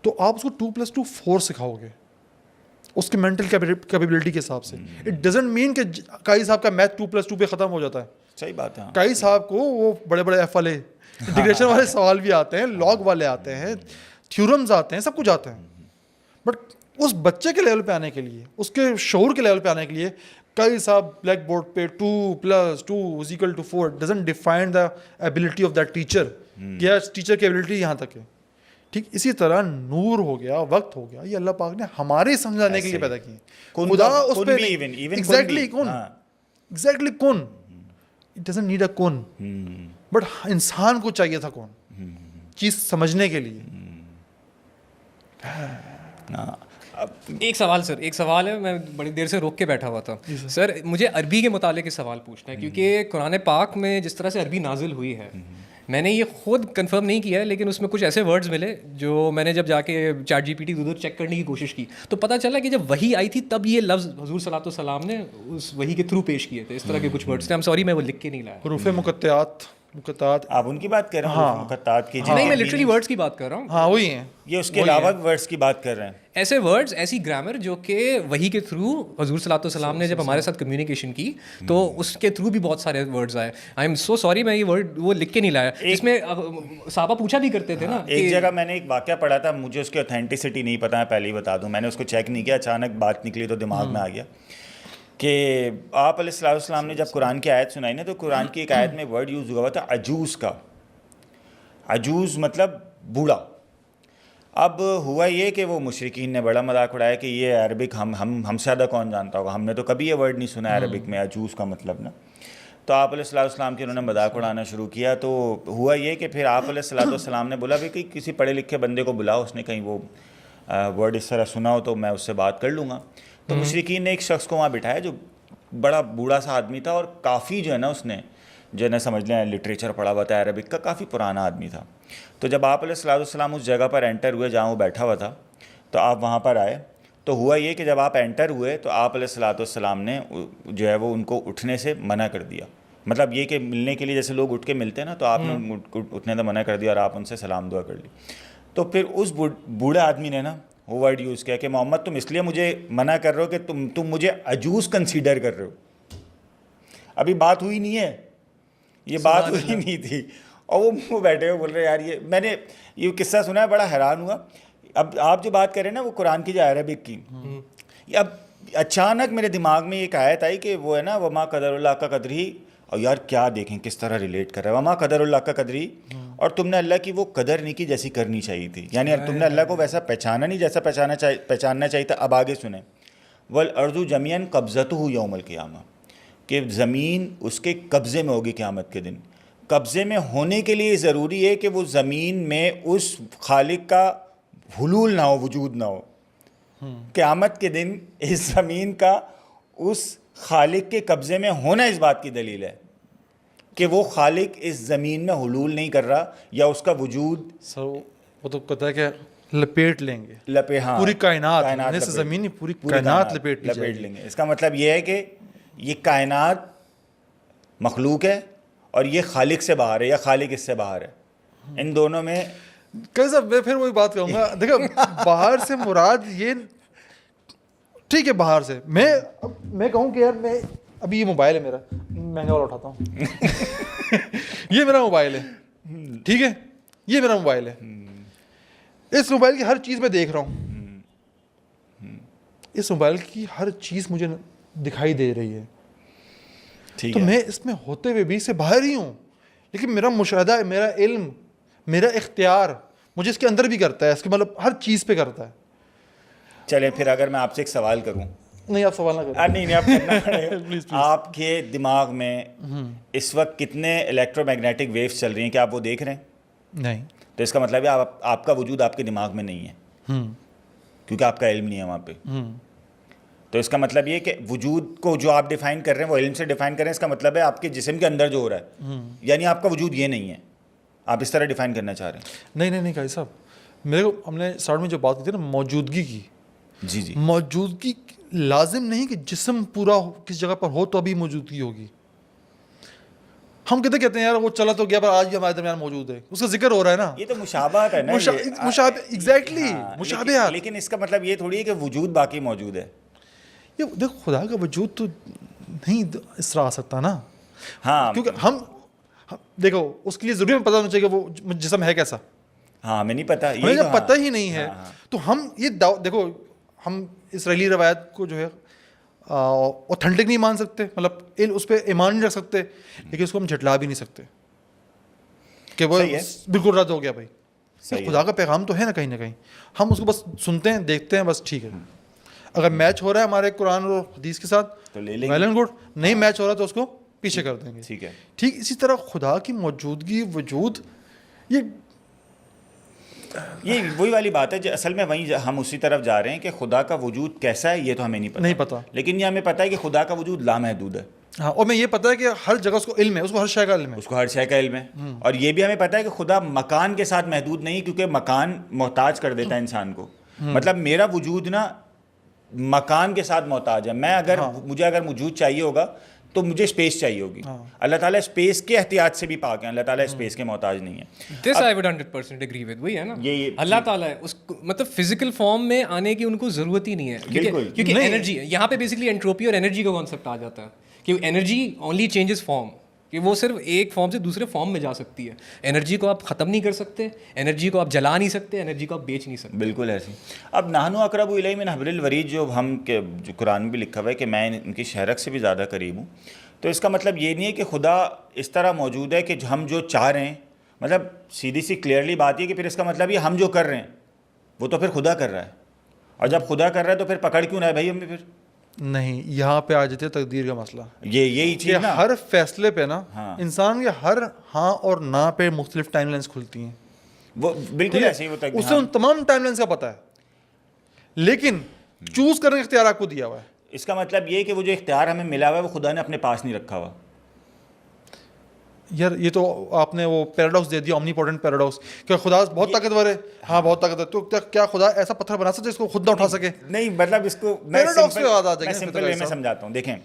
تو آپ اس کو 2+2 4 سکھاؤ گے اس کے مینٹل کیپیبلٹی کے حساب سے. اٹ ڈزنٹ مین کہ قائد صاحب کا میتھ 2+2 پہ ختم ہو جاتا ہے. صحیح بات ہے. قائد صاحب کو وہ بڑے بڑے ایف والے انٹیگریشن والے سوال بھی آتے ہیں, لاگ والے آتے ہیں, تھیورمز آتے ہیں, سب کچھ آتا ہے. بٹ اس بچے کے لیول پہ آنے کے لیے, اس کے شعور کے لیول پہ آنے کے لیے, قائد صاحب بلیک بورڈ پہ 2+2=4 doesn't define the ability of that teacher. کیا ٹیچر کی ایبلٹی یہاں تک ہے. ٹھیک اسی طرح نور ہو گیا, وقت ہو گیا, یہ اللہ پاک نے ہمارے سمجھانے کے لیے پیدا کیے. خدا اس پہ ایگزیکٹلی کون, اٹ ڈزنٹ نیڈ اے کون, بٹ انسان کو چاہیے تھا کون چیز سمجھنے کے لیے. ایک سوال ہے, میں بڑی دیر سے روک کے بیٹھا ہوا تھا سر. مجھے عربی کے متعلق ایک سوال پوچھنا ہے, کیونکہ قرآن پاک میں جس طرح سے عربی نازل ہوئی ہے, میں نے یہ خود کنفرم نہیں کیا ہے, لیکن اس میں کچھ ایسے ورڈز ملے جو میں نے جب جا کے چیٹ جی پی ٹی ادھر چیک کرنے کی کوشش کی تو پتہ چلا کہ جب وحی آئی تھی تب یہ لفظ حضور صلی اللہ علیہ وسلم نے اس وحی کے تھرو پیش کیے تھے. اس طرح کے کچھ ورڈز تھے, ہم سوری میں وہ لکھ کے نہیں لایا. حروف مقطعات آپ ان کی بات کر رہے ہیں, مقطعات کی. نہیں, میں لٹرلی ورڈز کی بات کر رہا ہوں. ہاں وہی ہیں, یہ اس کے علاوہ ورڈز کی بات کر رہے ہیں. ایسے ورڈز, ایسی گرامر جو کہ وحی کے تھرو حضور صلی اللہ علیہ وسلم نے جب ہمارے ساتھ کمیونیکیشن کی تو اس کے تھرو بھی بہت سارے ورڈز آئے. آئی ایم سو سوری, میں یہ ورڈ وہ لکھ کے نہیں لایا. اس میں صحابہ پوچھا بھی کرتے تھے نا. ایک جگہ میں نے ایک واقعہ پڑھا تھا, مجھے اس کی اوتھینٹسٹی نہیں پتا, میں پہلے ہی بتا دوں, میں نے اس کو چیک نہیں کیا, اچانک بات نکلی تو دماغ میں آ گیا کہ آپ علیہ الصلوۃ والسلام نے جب قرآن کی آیت سنائی نا, تو قرآن کی ایک آیت میں ورڈ یوز ہوا تھا عجوز کا. عجوز مطلب بوڑھا. اب ہوا یہ کہ وہ مشرکین نے بڑا مذاق اڑایا کہ یہ عربک ہم سے زیادہ کون جانتا ہوگا, ہم نے تو کبھی یہ ورڈ نہیں سنا عربک میں عجوز کا مطلب نا. تو آپ علیہ الصلوۃ والسلام کے انہوں نے مذاق اڑانا شروع کیا. تو ہوا یہ کہ پھر آپ علیہ الصلوۃ والسلام نے بولا بھی کہ کسی پڑھے لکھے بندے کو بلاؤ, اس نے کہیں وہ ورڈ اس طرح سنا ہو تو میں اس سے بات کر لوں گا. تو مشرکین نے ایک شخص کو وہاں بٹھایا جو بڑا بوڑھا سا آدمی تھا, اور کافی جو ہے نا اس نے جو ہے نا سمجھ لیں لٹریچر پڑھا ہوا تھا عربک کا, کافی پرانا آدمی تھا. تو جب آپ علیہ الصلوۃ والسلام اس جگہ پر انٹر ہوئے جہاں وہ بیٹھا ہوا تھا, تو آپ وہاں پر آئے. تو ہوا یہ کہ جب آپ انٹر ہوئے تو آپ علیہ الصلوۃ والسلام نے جو ہے وہ ان کو اٹھنے سے منع کر دیا. مطلب یہ کہ ملنے کے لیے جیسے لوگ اٹھ کے ملتے ہیں نا, تو آپ نے اٹھنے سے منع کر دیا اور آپ ان سے سلام دعا کر لی. تو پھر اس بوڑھے آدمی نے نا وہ ورڈ یوز کیا کہ محمد تم اس لیے مجھے منع کر رہے ہو کہ تم مجھے عجوز کنسیڈر کر رہے ہو. ابھی بات ہوئی نہیں ہے, یہ بات ہوئی نہیں تھی, اور وہ بیٹھے ہوئے بول رہے یار یہ میں نے یہ قصہ سنا ہے, بڑا حیران ہوا. اب آپ جو بات کر رہے ہیں نا وہ قرآن کی جو عربک کی, اب اچانک میرے دماغ میں ایک آیت آئی کہ وہ ہے نا وما قدر اللہ کا قدری, اور یار کیا دیکھیں کس طرح ریلیٹ کر رہا ہے, وما قدر اللہ کا قدری, اور تم نے اللہ کی وہ قدر نہیں کی جیسی کرنی چاہیے تھی. یعنی تم نے اللہ کو ویسا پہچانا نہیں جیسا پہچاننا چاہیے تھا. اب آگے سنیں, والارض جميعا قبضته یوم القیامہ, کہ زمین اس کے قبضے میں ہوگی قیامت کے دن. قبضے میں ہونے کے لیے ضروری ہے کہ وہ زمین میں اس خالق کا حلول نہ ہو, وجود نہ ہو. قیامت کے دن اس زمین کا اس خالق کے قبضے میں ہونا اس بات کی دلیل ہے کہ وہ خالق اس زمین میں حلول نہیں کر رہا, یا اس کا وجود سر وہ تو کہتا ہے کہ لپیٹ لیں گے, ہاں پوری کائنات زمین نہیں, پوری کائنات لپیٹ لیں گے. اس کا مطلب یہ ہے کہ یہ کائنات مخلوق ہے اور یہ خالق سے باہر ہے یا خالق اس سے باہر ہے. ان دونوں میں کیسا, میں پھر وہی بات کہوں گا. دیکھو باہر سے مراد یہ ٹھیک ہے, باہر سے میں کہوں کہ یار میں ابھی یہ موبائل ہے میرا, مہنگا والا اٹھاتا ہوں یہ میرا موبائل ہے, ٹھیک ہے, یہ میرا موبائل ہے. اس موبائل کی ہر چیز میں دیکھ رہا ہوں, اس موبائل کی ہر چیز مجھے دکھائی دے رہی ہے, تو میں اس میں ہوتے ہوئے بھی اس سے باہر ہی ہوں, لیکن میرا مشاہدہ, میرا علم, میرا اختیار مجھے اس کے اندر بھی کرتا ہے, اس کے مطلب ہر چیز پہ کرتا ہے. چلیں پھر اگر میں آپ سے ایک سوال کروں. نہیں آپ سوال نہ کریں. نہیں آپ کرنا پڑے گا. آپ کے دماغ میں اس وقت کتنے الیکٹرو میگنیٹک ویوز چل رہی ہیں, کیا آپ وہ دیکھ رہے ہیں؟ نہیں. تو اس کا مطلب ہے آپ کا وجود آپ کے دماغ میں نہیں ہے, کیونکہ آپ کا علم نہیں ہے وہاں پہ. تو اس کا مطلب یہ کہ وجود کو جو آپ ڈیفائن کر رہے ہیں وہ علم سے ڈیفائن کر رہے ہیں. اس کا مطلب ہے آپ کے جسم کے اندر جو ہو رہا ہے, یعنی آپ کا وجود یہ نہیں ہے. آپ اس طرح ڈیفائن کرنا چاہ رہے ہیں؟ نہیں قاضی صاحب, میرے کو ہم نے اسٹارٹ میں جو بات کی تھی نا موجودگی کی, جی جی موجودگی لازم نہیں کہ جسم پورا کس جگہ پر ہو تو ابھی موجودگی ہوگی. ہم کہتے ہیں یار وہ چلا تو گیا پر آج بھی ہمارے درمیان موجود ہے, اس کا ذکر ہو رہا ہے نا. یہ تو مشابہت ہے نا, ایگزیکٹلی مشابہات. لیکن اس کا مطلب یہ تھوڑی ہے کہ وجود باقی موجود ہے. یہ دیکھو خدا کا وجود تو نہیں اس طرح آ سکتا نا. ہاں کیونکہ ہم دیکھو اس کے لیے ضروری ہمیں پتہ ہونا چاہیے کہ وہ جسم ہے کیسا. ہاں ہمیں نہیں پتا, ہمیں جب پتہ ہی نہیں ہے تو ہم یہ دیکھو ہم اسرائیلی روایت کو جو ہے اوتھینٹک نہیں مان سکتے, مطلب اس پہ ایمان نہیں رکھ سکتے, لیکن اس کو ہم جھٹلا بھی نہیں سکتے کہ وہ بالکل رد ہو گیا. بھائی خدا کا پیغام تو ہے نا کہیں نہ کہیں, ہم اس کو بس سنتے ہیں دیکھتے ہیں بس, ٹھیک ہے. اگر میچ ہو رہا ہے ہمارے قرآن اور حدیث کے ساتھ تو لے لیں ویل اینڈ گڈ, نہیں میچ ہو رہا تو اس کو پیچھے کر دیں گے. ٹھیک ہے. ٹھیک اسی طرح خدا کی موجودگی وجود یہ وہی والی بات ہے. اصل میں وہیں ہم اسی طرف جا رہے ہیں کہ خدا کا وجود کیسا ہے یہ تو ہمیں نہیں پتا, لیکن یہ ہمیں پتا ہے کہ خدا کا وجود لامحدود ہے. ہاں, اور میں یہ پتا ہے کہ ہر جگہ اس کو علم ہے, اس کو ہر شے کا علم ہے, اس کو ہر شے کا علم ہے. اور یہ بھی ہمیں پتا ہے کہ خدا مکان کے ساتھ محدود نہیں, کیونکہ مکان محتاج کر دیتا ہے انسان کو. مطلب میرا وجود نا مکان کے ساتھ محتاج ہے. میں مجھے اگر وجود چاہیے ہوگا تو مجھے اسپیس چاہیے ہوگی. اللہ تعالیٰ اسپیس کے احتیاط سے بھی پاک ہیں, اللہ تعالیٰ اسپیس کے محتاج نہیں ہے. This I would 100% agree with. وہی ہے نا, اللہ تعالیٰ اس مطلب فزیکل فارم میں آنے کی ان کو ضرورت ہی نہیں ہے, کیونکہ انرجی یہاں پہ بیسکلی انٹروپی اور انرجی کا کانسیپٹ آ جاتا ہے کہ انرجی اونلی چینجز فارم, کہ وہ صرف ایک فارم سے دوسرے فارم میں جا سکتی ہے. انرجی کو آپ ختم نہیں کر سکتے, انرجی کو آپ جلا نہیں سکتے, انرجی کو آپ بیچ نہیں سکتے. بالکل ایسے. اب نحنو اقرب الیہ من حبل الورید جو قرآن میں بھی لکھا ہوا ہے کہ میں ان کی شہرک سے بھی زیادہ قریب ہوں, تو اس کا مطلب یہ نہیں ہے کہ خدا اس طرح موجود ہے کہ ہم جو چاہ رہے ہیں, مطلب سیدھی سی کلیئرلی بات یہ کہ پھر اس کا مطلب یہ ہم جو کر رہے ہیں وہ تو پھر خدا کر رہا ہے, اور جب خدا کر رہا ہے تو پھر پکڑ کیوں نہ ہے بھائی ہم بھی پھر نہیں. یہاں پہ آ جاتی ہے تقدیر کا مسئلہ. یہی چیز نا, ہر فیصلے پہ نا انسان کے ہر ہاں اور نہ پہ مختلف ٹائم لائنس کھلتی ہیں. وہ بالکل ایسے ہی ہوتا ہے, اسے ان تمام ٹائم لائنس کا پتہ ہے, لیکن چوز کرنے کا اختیار آپ کو دیا ہوا ہے. اس کا مطلب یہ کہ وہ جو اختیار ہمیں ملا ہوا ہے وہ خدا نے اپنے پاس نہیں رکھا ہوا. یار یہ تو آپ نے وہ پیراڈاکس دے دیا, اومنی پوٹنٹ پیراڈاکس, کہ خدا بہت طاقتور ہے. ہاں بہت طاقتور, تو کیا خدا ایسا پتھر بنا سکتا ہے اس کو خود نہ اٹھا سکے؟ نہیں, مطلب اس کو میں سمپل وے میں سمجھاتا ہوں. دیکھیں,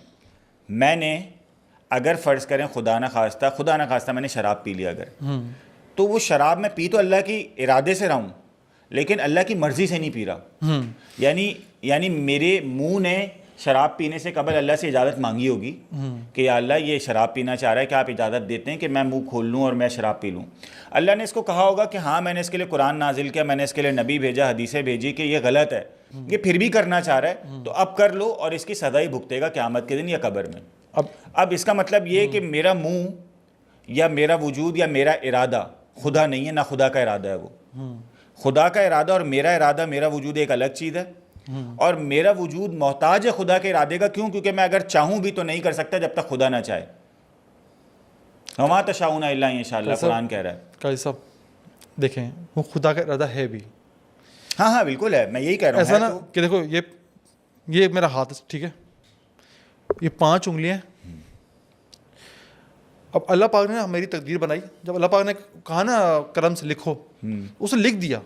میں نے اگر فرض کریں خدا نہ خواستہ میں نے شراب پی لیا اگر, تو وہ شراب میں پی تو اللہ کی ارادے سے رہا ہوں, لیکن اللہ کی مرضی سے نہیں پی رہا. یعنی میرے منہ نے شراب پینے سے قبل اللہ سے اجازت مانگی ہوگی کہ یا اللہ یہ شراب پینا چاہ رہا ہے کہ آپ اجازت دیتے ہیں کہ میں منہ کھول لوں اور میں شراب پی لوں. اللہ نے اس کو کہا ہوگا کہ ہاں میں نے اس کے لیے قرآن نازل کیا, میں نے اس کے لیے نبی بھیجا, حدیثیں بھیجی کہ یہ غلط ہے, یہ پھر بھی کرنا چاہ رہا ہے تو اب کر لو, اور اس کی سزا ہی بھگتے گا قیامت کے دن یا قبر میں. اب اس کا مطلب یہ کہ میرا منہ یا میرا وجود یا میرا ارادہ خدا نہیں ہے, نہ خدا کا ارادہ ہے وہ. خدا کا ارادہ اور میرا ارادہ, میرا وجود ایک الگ چیز ہے, اور میرا وجود محتاج ہے خدا کے ارادے کا. کیوں؟ کیونکہ میں اگر چاہوں بھی تو نہیں کر سکتا جب تک خدا نہ چاہے. وما تشاؤون الا ان شاء اللہ قرآن کہہ رہا ہے. قاضی صاحب دیکھیں, وہ خدا کا ارادہ ہے بھی. ہاں بالکل ہے, میں یہی کہہ رہا ہوں. ایسا نا کہ دیکھو یہ میرا ہاتھ, ٹھیک ہے, یہ 5 انگلیاں. اب اللہ پاک نے میری تقدیر بنائی, جب اللہ پاک نے کہا نا قلم سے لکھو, اسے لکھ دیا.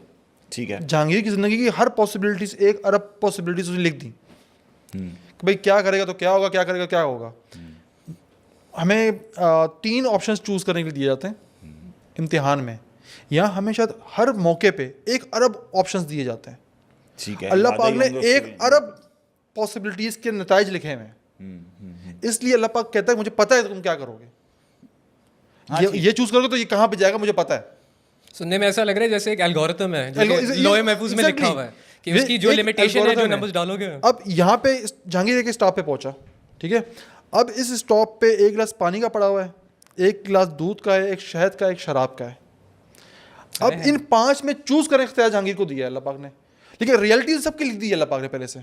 ٹھیک ہے, جہانگیر کی زندگی کی ہر پاسبلٹیز, 1 ارب پاسبلٹیز اسے لکھ دی کہ بھائی کیا کرے گا تو کیا ہوگا, کیا کرے گا کیا ہوگا. ہمیں 3 آپشنز چوز کرنے کے لیے دیے جاتے ہیں امتحان میں, یا ہمیں شاید ہر موقع پہ 1 ارب آپشنز دیے جاتے ہیں. ٹھیک ہے, اللہ پاک نے 1 ارب پاسبلٹیز کے نتائج لکھے ہوئے ہیں, اس لیے اللہ پاک کہتا ہے مجھے پتہ ہے تم کیا کرو گے, یہ چوز کرو گے تو یہ کہاں پہ جائے گا مجھے پتہ ہے. سننے میں ایسا لگ رہا ہے جیسے ایک الگورتھم ہے جو لوح محفوظ میں لکھا ہوا ہے کہ اس کی جو لمیٹیشن ہے, جو نمبرز ڈالو گے. اب یہاں پہ جہانگیر ایک اسٹاپ پہ پہنچا, ٹھیک ہے, اب اس اسٹاپ پہ 1 گلاس پانی کا پڑا ہوا ہے, 1 گلاس دودھ کا ہے, 1 شہد کا, 1 شراب کا ہے. اب ان 5 میں چوز کرنے اختیار جہانگیر کو دیا ہے اللہ پاک نے, لیکن ریئلٹی سب کی لکھ دی ہے اللہ پاک نے پہلے سے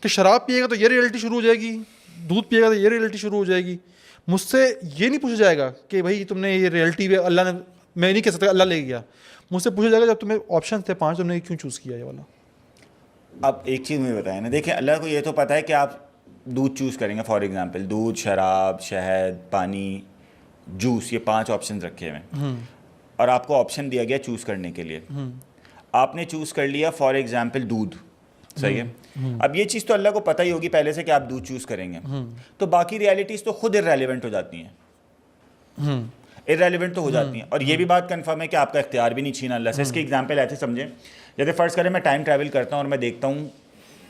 کہ شراب پیے گا تو یہ ریئلٹی شروع ہو جائے گی, دودھ پیے گا تو یہ ریئلٹی شروع ہو جائے گی. مجھ سے یہ نہیں پوچھا جائے گا کہ بھائی تم نے یہ ریئلٹی اللہ نے, میں نہیں کہہ سکتا اللہ لے گیا. مجھ سے پوچھا جائے گا جب تمہیں آپشن تھے 5 تم نے کیوں چوز کیا یہ والا. اب ایک چیز مجھے بتائیں نا, دیکھیں اللہ کو یہ تو پتہ ہے کہ آپ دودھ چوز کریں گے, فار ایگزامپل دودھ, شراب, شہد, پانی, جوس, یہ 5 آپشنز رکھے ہوئے ہیں, اور آپ کو آپشن دیا گیا چوز کرنے کے لیے. آپ نے چوز کر لیا فار ایگزامپل دودھ, صحیح ہے. اب یہ چیز تو اللہ کو پتہ ہی ہوگی پہلے سے کہ آپ دودھ چوز کریں گے, تو باقی ریالٹیز تو خود ارریلیونٹ ہو جاتی ہیں, ارریلیونٹ تو ہو جاتی ہیں. اور یہ بھی بات کنفرم ہے کہ آپ کا اختیار بھی نہیں چھینا اللہ سے. اس کی ایگزامپل ایسے سمجھیں, جیسے فرض کریں میں ٹائم ٹریول کرتا ہوں اور میں دیکھتا ہوں,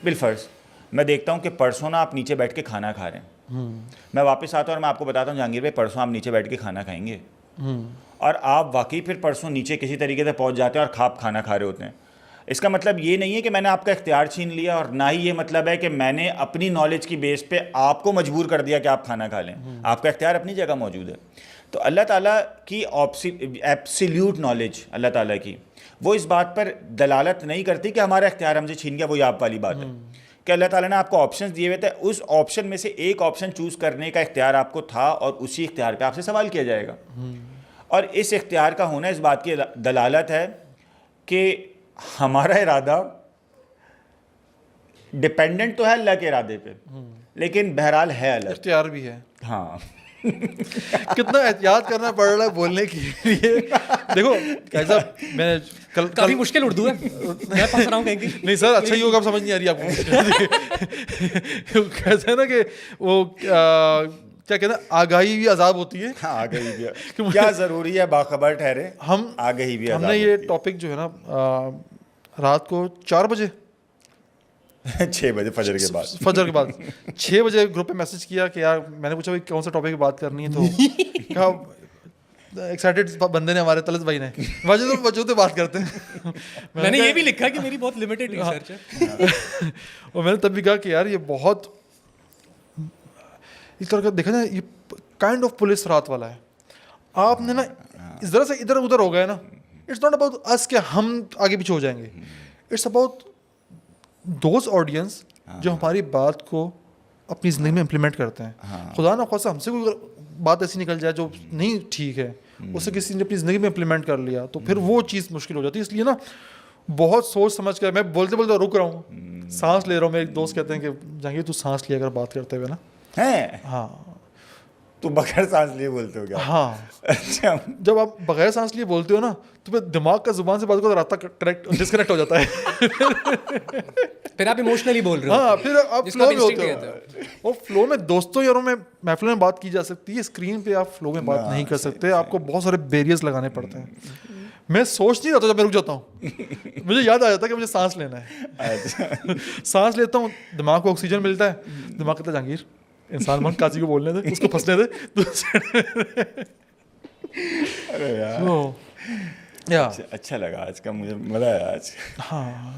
بالفرض میں دیکھتا ہوں کہ پرسوں نا آپ نیچے بیٹھ کے کھانا کھا رہے ہیں, میں واپس آتا ہوں اور میں آپ کو بتاتا ہوں جہانگیر بھائی پرسوں آپ نیچے بیٹھ کے کھانا کھائیں گے, اور آپ واقعی پھر پرسوں نیچے کسی طریقے سے پہنچ جاتے ہیں اور کھانا کھا رہے ہوتے ہیں. اس کا مطلب یہ نہیں ہے کہ میں نے آپ کا اختیار چھین لیا, اور نہ ہی یہ مطلب ہے کہ میں نے اپنی نالج کی بیس پہ آپ کو مجبور کر دیا کہ آپ کھانا کھا لیں. آپ کا اختیار اپنی جگہ موجود ہے. تو اللہ تعالیٰ کی ایبسلیوٹ نالج اللہ تعالیٰ کی وہ اس بات پر دلالت نہیں کرتی کہ ہمارا اختیار ہم سے چھین گیا. وہی آپ والی بات ہے کہ اللہ تعالیٰ نے آپ کو آپشنز دیے ہوئے تھے, اس آپشن میں سے ایک آپشن چوز کرنے کا اختیار آپ کو تھا, اور اسی اختیار پہ آپ سے سوال کیا جائے گا. اور اس اختیار کا ہونا اس بات کی دلالت ہے کہ ہمارا ارادہ ڈپینڈنٹ تو ہے اللہ کے ارادے پہ, لیکن بہرحال ہے الگ اختیار بھی ہے. ہاں کتنا احتیاط کرنا پڑ رہا ہے بولنے کے لیے. دیکھو کیسا میں کافی مشکل اردو ہے, میں پھنس رہا ہوں کہیں نہیں سر, اچھا ہی ہوگا, اب سمجھ نہیں آ رہی آپ کو. کیسے ہے نا کہ وہ کیا کہتے ہیں, آگاہی بھی عذاب ہوتی ہے. آگاہی بھی کیا ضروری ہے باخبر ٹھہرے, ہم آگاہی بھی ہم نے یہ ٹاپک جو ہے نا رات کو 4 بجے 6 بجے فجر کے بعد 6 بجے گروپ پہ میسج کیا کہ یار میں نے پوچھا کون سا ٹاپک کی بات کرنی ہے, تو کہا ایکسائٹیڈ بندے نے ہمارے طلعت بھائی نے وجہ تو بات کرتے ہیں. میں نے یہ بھی لکھا کہ میری بہت لمیٹڈ ریسرچ ہے, اور میں نے تب بھی کہا کہ یار یہ بہت اس طرح کا دیکھا جائے یہ کائنڈ آف پولیس رات والا ہے. آپ نے نا اس طرح سے ادھر ادھر ہو گئے نا, اٹس ناٹ اباؤٹ اس کہ ہم آگے پیچھے ہو جائیں گے, اٹس اباؤٹ دوز آڈینس جو ہماری بات کو اپنی زندگی میں امپلیمنٹ کرتے ہیں. خدا نہ خواستہ ہم سے کوئی بات ایسی نکل جائے جو نہیں ٹھیک ہے, اسے کسی نے اپنی زندگی میں امپلیمنٹ کر لیا, تو پھر وہ چیز مشکل ہو جاتی ہے. اس لیے نا بہت سوچ سمجھ کر, میں بولتے بولتے رک رہا ہوں, سانس لے رہا ہوں. میرے ایک دوست کہتے ہیں کہ جہانگیر تو سانس لیا کر بات کرتے ہوئے نا. ہاں تو بغیر سانس لیے بولتے ہو کیا؟ ہاں اچھا, جب آپ بغیر سانس لیے بولتے ہو نا تو پھر دماغ کا زبان سے بات کو رابطہ ڈسکنیکٹ ہو جاتا ہے. پھر آپ ایموشنلی بول رہے ہو. ہاں پھر آپ فلو میں ہوتے ہو, اور فلو میں دوستوں یاروں میں محفلوں میں بات کی جا سکتی ہے, اسکرین پہ آپ فلو میں بات نہیں کر سکتے. آپ کو بہت سارے بیریئرز لگانے پڑتے ہیں. میں سوچ نہیں رہتا جب میں رک جاتا ہوں, مجھے یاد آ جاتا ہے کہ مجھے سانس لینا ہے. سانس لیتا ہوں, دماغ کو آکسیجن ملتا ہے, دماغ کہتا ہے جہانگیر انسان من قاضی کو بولنے دے, اس کو پھنسنے دے. اچھا لگا آج کا, مجھے مزہ آیا آج.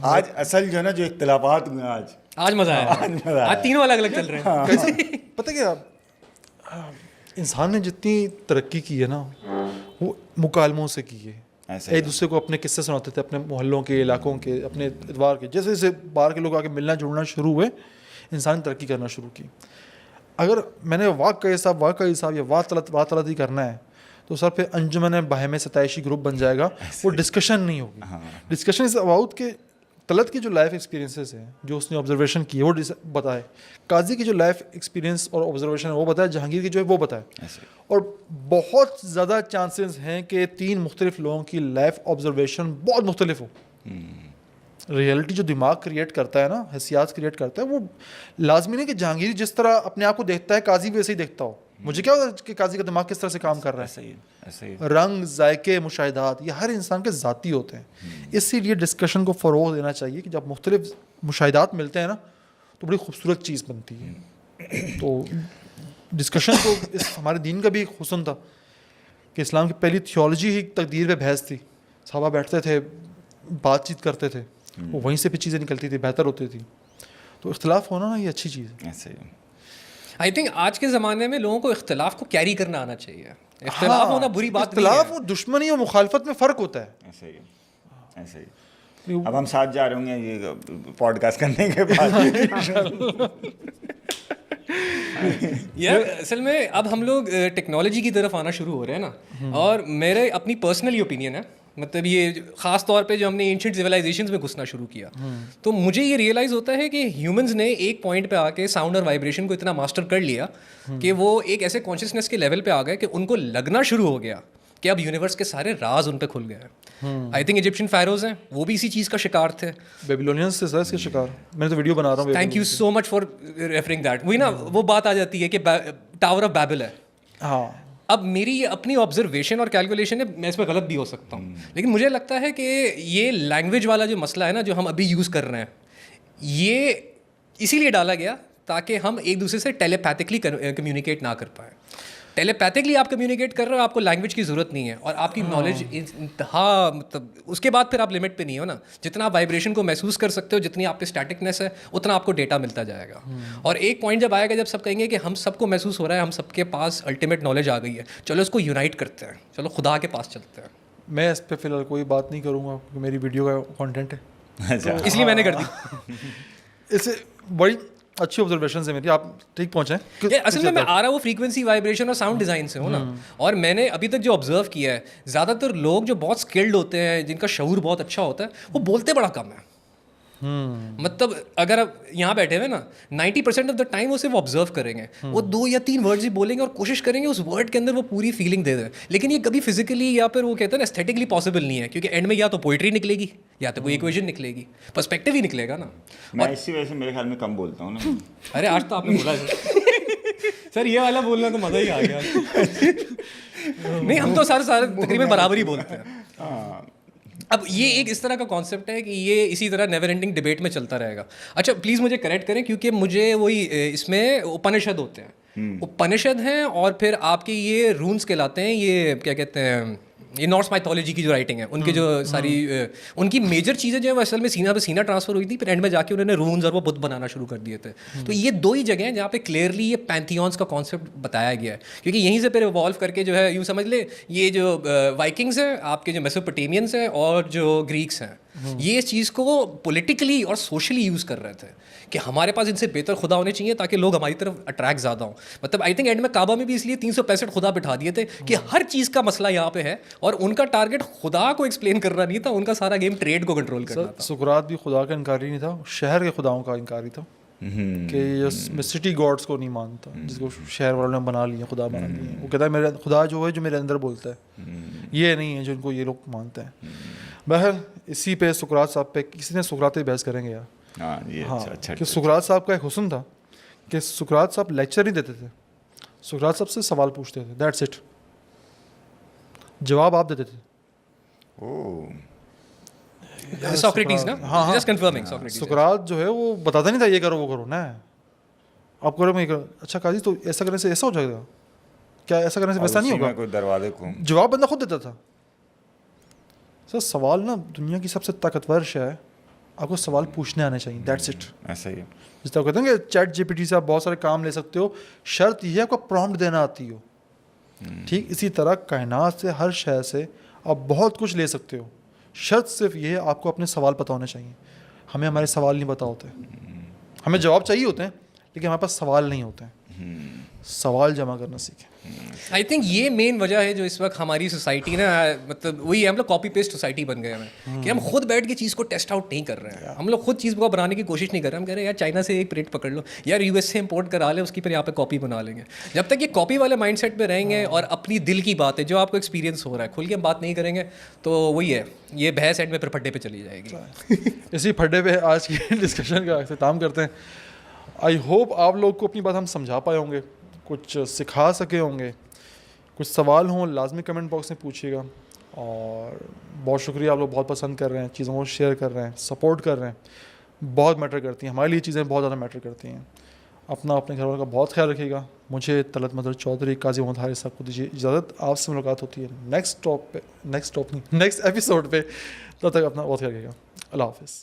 آج اصل جو ہے نا جو اختلافات ہوئے آج مزہ آیا. آج تینوں الگ الگ چل رہے ہیں. کیسے پتہ کیا, انسان نے جتنی ترقی کی ہے نا وہ مکالموں سے کی ہے. ایک دوسرے کو اپنے قصے سناتے تھے, اپنے محلوں کے, علاقوں کے, اپنے اتوار کے. جیسے جیسے باہر کے لوگ آ کے ملنا جڑنا شروع ہوئے, انسان نے ترقی کرنا شروع کی. اگر میں نے واقعی صاحب یا واہ ہی کرنا ہے تو سر پھر انجمن باہم ستائشی گروپ بن جائے گا, وہ ڈسکشن نہیں ہوگی. ڈسکشن از اباؤٹ کہ طلعت کی جو لائف ایکسپیرینسز ہیں, جو اس نے آبزرویشن کی ہے وہ بتائے, قاضی کی جو لائف ایکسپیرینس اور آبزرویشن ہے وہ بتائے, جہانگیر کی جو ہے وہ بتائے. اور بہت زیادہ چانسز ہیں کہ 3 مختلف لوگوں کی لائف آبزرویشن بہت مختلف ہو. ریئلٹی جو دماغ کریٹ کرتا ہے نا, حیثیات کریٹ کرتا ہے, وہ لازمی نہیں کہ جہانگیر جس طرح اپنے آپ کو دیکھتا ہے قاضی بھی ویسے ہی دیکھتا ہو. مجھے کیا ہوتا ہے کہ قاضی کا دماغ کس طرح سے کام کر رہا ہے. رنگ, ذائقے, مشاہدات یہ ہر انسان کے ذاتی ہوتے ہیں. اسی لیے ڈسکشن کو فروغ دینا چاہیے کہ جب مختلف مشاہدات ملتے ہیں نا تو بڑی خوبصورت چیز بنتی ہے. تو ڈسکشن تو ہمارے دین کا بھی حسن تھا کہ اسلام کی پہلی تھیولوجی ہی تقدیر پہ بحث تھی. صحابہ بیٹھتے تھے, بات چیت کرتے تھے, وہیں سے پھر چیزیں نکلتی تھی, بہتر ہوتی تھی. تو اختلاف ہونا نا یہ اچھی چیز ہے. آئی تھنک آج کے زمانے میں لوگوں کو اختلاف کو کیری کرنا آنا چاہیے. اختلاف ہونا بری بات نہیں ہے. اختلاف اور دشمنی اور مخالفت میں فرق ہوتا ہے. ایسے ہی. اب ہم ساتھ جا رہے ہوں گے یہ پوڈ کاسٹ کرنے کے بعد. یار اصل میں اب ہم لوگ ٹیکنالوجی کی طرف آنا شروع ہو رہے ہیں نا, اور میرے اپنی پرسنلی اوپینین ہے, مطلب یہ خاص طور پہ جو ہم نے اینشنٹ سویلائزیشنز میں گھسنا شروع کیا, تو مجھے یہ ریئلائز ہوتا ہے کہ ہیومنز نے ایک پوائنٹ پہ آ کے ساؤنڈ اور وائبریشن کو اتنا ماسٹر کر لیا کہ وہ ایک ایسے کانشیسنیس کے لیول پہ آ گئے کہ ان کو لگنا شروع ہو گیا کہ اب یونیورس کے سارے راز ان پہ کھل گئے ہیں. آئی تھنک ایجپشین فیروز ہیں, وہ بھی اسی چیز کا شکار تھے. بیبلونینز سے اس کے شکار, میں تو ویڈیو بنا رہا ہوں. Thank you so much for referring that. وہی نا وہ بات آ جاتی ہے کہ ٹاور آف بیبل ہے. ہاں, اب میری یہ اپنی آبزرویشن اور کیلکولیشن ہے, میں اس پہ غلط بھی ہو سکتا ہوں, لیکن مجھے لگتا ہے کہ یہ لینگویج والا جو مسئلہ ہے نا جو ہم ابھی یوز کر رہے ہیں, یہ اسی لیے ڈالا گیا تاکہ ہم ایک دوسرے سے ٹیلی پیتھکلی کمیونیکیٹ نہ کر پائیں. ٹیلی پیتھکلی آپ کمیونیکیٹ کر رہے ہو, آپ کو لینگویج کی ضرورت نہیں ہے, اور آپ کی نالج انتہا, مطلب اس کے بعد پھر آپ لمٹ پہ نہیں ہو نا. جتنا آپ وائبریشن کو محسوس کر سکتے ہو, جتنی آپ پہ اسٹیٹکنیس ہے, اتنا آپ کو ڈیٹا ملتا جائے گا. اور ایک پوائنٹ جب آئے گا جب سب کہیں گے کہ ہم سب کو محسوس ہو رہا ہے, ہم سب کے پاس الٹیمیٹ نالج آ گئی ہے, چلو اس کو یونائٹ کرتے ہیں, چلو خدا کے پاس چلتے ہیں. میں اس پہ فی الحال کوئی بات نہیں کروں گا کیونکہ میری ویڈیو کا کانٹینٹ ہے, اس لیے میں نے کر دی. اس سے بڑی اچھی آبزرویشنز ہیں میری, آپ ٹھیک پہنچیں. اصل میں آ رہا وہ فریکوینسی وائبریشن اور ساؤنڈ ڈیزائن سے ہوں نا. اور میں نے ابھی تک جو آبزرو کیا ہے, زیادہ تر لوگ جو بہت اسکلڈ ہوتے ہیں, جن کا شعور بہت اچھا ہوتا ہے, وہ بولتے بڑا کم ہے. مطلب اگر آپ یہاں بیٹھے ہوئے نا 90% آف دا ٹائم وہ صرف آبزرو کریں گے, وہ 2 یا 3 ورڈز ہی بولیں گے اور کوشش کریں گے اس ورڈ کے اندر وہ پوری فیلنگ دے دیں. لیکن یہ کبھی فزیکلی یا پھر وہ کہتے ہیں نا ایستھیٹکلی پاسبل نہیں ہے, کیونکہ اینڈ میں یا تو پوئٹری نکلے گی یا تو کوئی ایکویشن نکلے گی, پرسپیکٹیو ہی نکلے گا نا. میں اسی وجہ سے میرے خیال میں کم بولتا ہوں نا. ارے آج تو آپ نے بولا سر یہ والا بولنا تو مزہ ہی آ گیا. نہیں, ہم تو سارے تقریباً برابر ہی بولتے ہیں. اب یہ ایک اس طرح کا کانسیپٹ ہے کہ یہ اسی طرح نیور اینڈنگ ڈبیٹ میں چلتا رہے گا. اچھا پلیز مجھے کریکٹ کریں, کیونکہ مجھے وہی اس میں اپنشد ہوتے ہیں, اپنشد ہیں, اور پھر آپ کے یہ رونس کہلاتے ہیں, یہ کیا کہتے ہیں, یہ نارس مائتھولوجی کی جو رائٹنگ ہے, ان کی جو ساری ان کی میجر چیزیں جو ہے وہ اصل میں سینہ پہ سینہ ٹرانسفر ہوئی تھی, پھر اینڈ میں جا کے انہوں نے رونز اور وہ بت بنانا شروع کر دیے تھے. تو یہ 2 ہی جگہیں ہیں جہاں پہ کلیئرلی یہ پینتھیونس کا کانسیپٹ بتایا گیا ہے, کیونکہ یہیں سے پھر ایوالو کر کے جو ہے یوں سمجھ لے یہ جو وائکنگز ہیں, آپ کے جو میسوپوٹیمینس ہیں اور جو گریکس ہیں, یہ اس چیز کو پولیٹیکلی اور سوشلی یوز کر رہے تھے کہ ہمارے پاس ان سے بہتر خدا ہونے چاہیے تاکہ لوگ ہماری طرف اٹریکٹ زیادہ ہوں. مطلب آئی تھنک اینڈ میں کعبہ میں بھی اس لیے 365 خدا بٹھا دیے تھے کہ ہر چیز کا مسئلہ یہاں پہ ہے, اور ان کا ٹارگیٹ خدا کو ایکسپلین کرنا نہیں تھا, ان کا سارا گیم ٹریڈ کو کنٹرول کرنا تھا. سقراط بھی خدا کا انکاری نہیں تھا, شہر کے خداؤں کا انکاری تھا, کہ یہ سٹی گاڈس کو نہیں مانتا, جس کو شہر والوں نے بنا لیا خدا بنا لیے. وہ کہتا ہے میرا خدا جو ہے جو میرے اندر بولتا ہے, یہ نہیں ہے جو ان کو یہ لوگ مانتے ہیں. بہرحال اسی پہ سقراط صاحب پہ کسی نے سقراط پہ بحث کریں گے یار. ہاں, کہ سقراط صاحب کا ایک حسن تھا کہ سقراط صاحب لیکچر نہیں دیتے تھے, سقراط صاحب سے سوال پوچھتے تھے, دیٹس اٹ, جواب آپ دیتے تھے. سوکریٹیز نا, جسٹ کنفرمنگ, سوکریٹیز. سقراط جو ہے وہ بتاتا نہیں تھا یہ کرو وہ کرو نا, آپ کرو میں یہ کرو, اچھا قاضی تو ایسا کرنے سے ایسا ہو جائے گا, کیا ایسا کرنے سے ویسا نہیں ہوگا, کوئی دروازے کو جواب بندہ خود دیتا تھا. سر سوال نا دنیا کی سب سے طاقتور شے ہے, آپ کو سوال پوچھنے آنے چاہیے, دیٹس اٹ. ایسا ہی جس طرح کہتے ہیں کہ چیٹ جی پی ٹی سے آپ بہت سارے کام لے سکتے ہو, شرط یہ ہے آپ کو پرومپٹ دینا آتی ہو. ٹھیک اسی طرح کائنات سے, ہر شے سے آپ بہت کچھ لے سکتے ہو, شرط صرف یہ ہے آپ کو اپنے سوال پتہ ہونے چاہیے. ہمیں ہمارے سوال نہیں پتہ ہوتے, ہمیں جواب چاہیے ہوتے ہیں لیکن ہمارے پاس سوال نہیں ہوتے ہیں. سوال جمع کرنا سیکھیں. آئی تھنک یہ مین وجہ ہے جو اس وقت ہماری سوسائٹی نا, مطلب وہی ہم لوگ کاپی پیسٹ سوسائٹی بن گئے ہیں کہ ہم خود بیٹھ کے چیز کو ٹیسٹ آؤٹ نہیں کر رہے ہیں, ہم لوگ خود چیز کو بنانے کی کوشش نہیں کر رہے. ہم کہہ رہے ہیں یار چائنا سے ایک پرنٹ پکڑ لو, یار یو ایس سے امپورٹ کرا لیں, اس کی پھر یہاں پہ کاپی بنا لیں گے. جب تک یہ کاپی والے مائنڈ سیٹ پہ رہیں گے اور اپنی دل کی بات ہے جو آپ کو ایکسپیرینس ہو رہا ہے کھل کے ہم بات نہیں کریں گے, تو وہی ہے یہ بحث اینڈ میں پھر پھڈے پہ چلی جائے گی. اسی پھڈے پہ آج کی ڈسکشن کا اختتام کرتے ہیں. آئی ہوپ آپ لوگ کو اپنی بات ہم سمجھا پائے ہوں گے, کچھ سکھا سکے ہوں گے. کچھ سوال ہوں لازمی کمنٹ باکس میں پوچھیے گا. اور بہت شکریہ, آپ لوگ بہت پسند کر رہے ہیں, چیزوں کو شیئر کر رہے ہیں, سپورٹ کر رہے ہیں, بہت میٹر کرتی ہیں ہمارے لیے, چیزیں بہت زیادہ میٹر کرتی ہیں. اپنا اپنے گھر والوں کا بہت خیال رکھیے گا. مجھے طلعت مظہر چودھری, قاضی محمد حارث صاحب کو دیجیے اجازت. آپ سے ملاقات ہوتی ہے نیکسٹ ایپیسوڈ پہ. تب تک اپنا بہت خیال رکھیے گا. اللہ حافظ.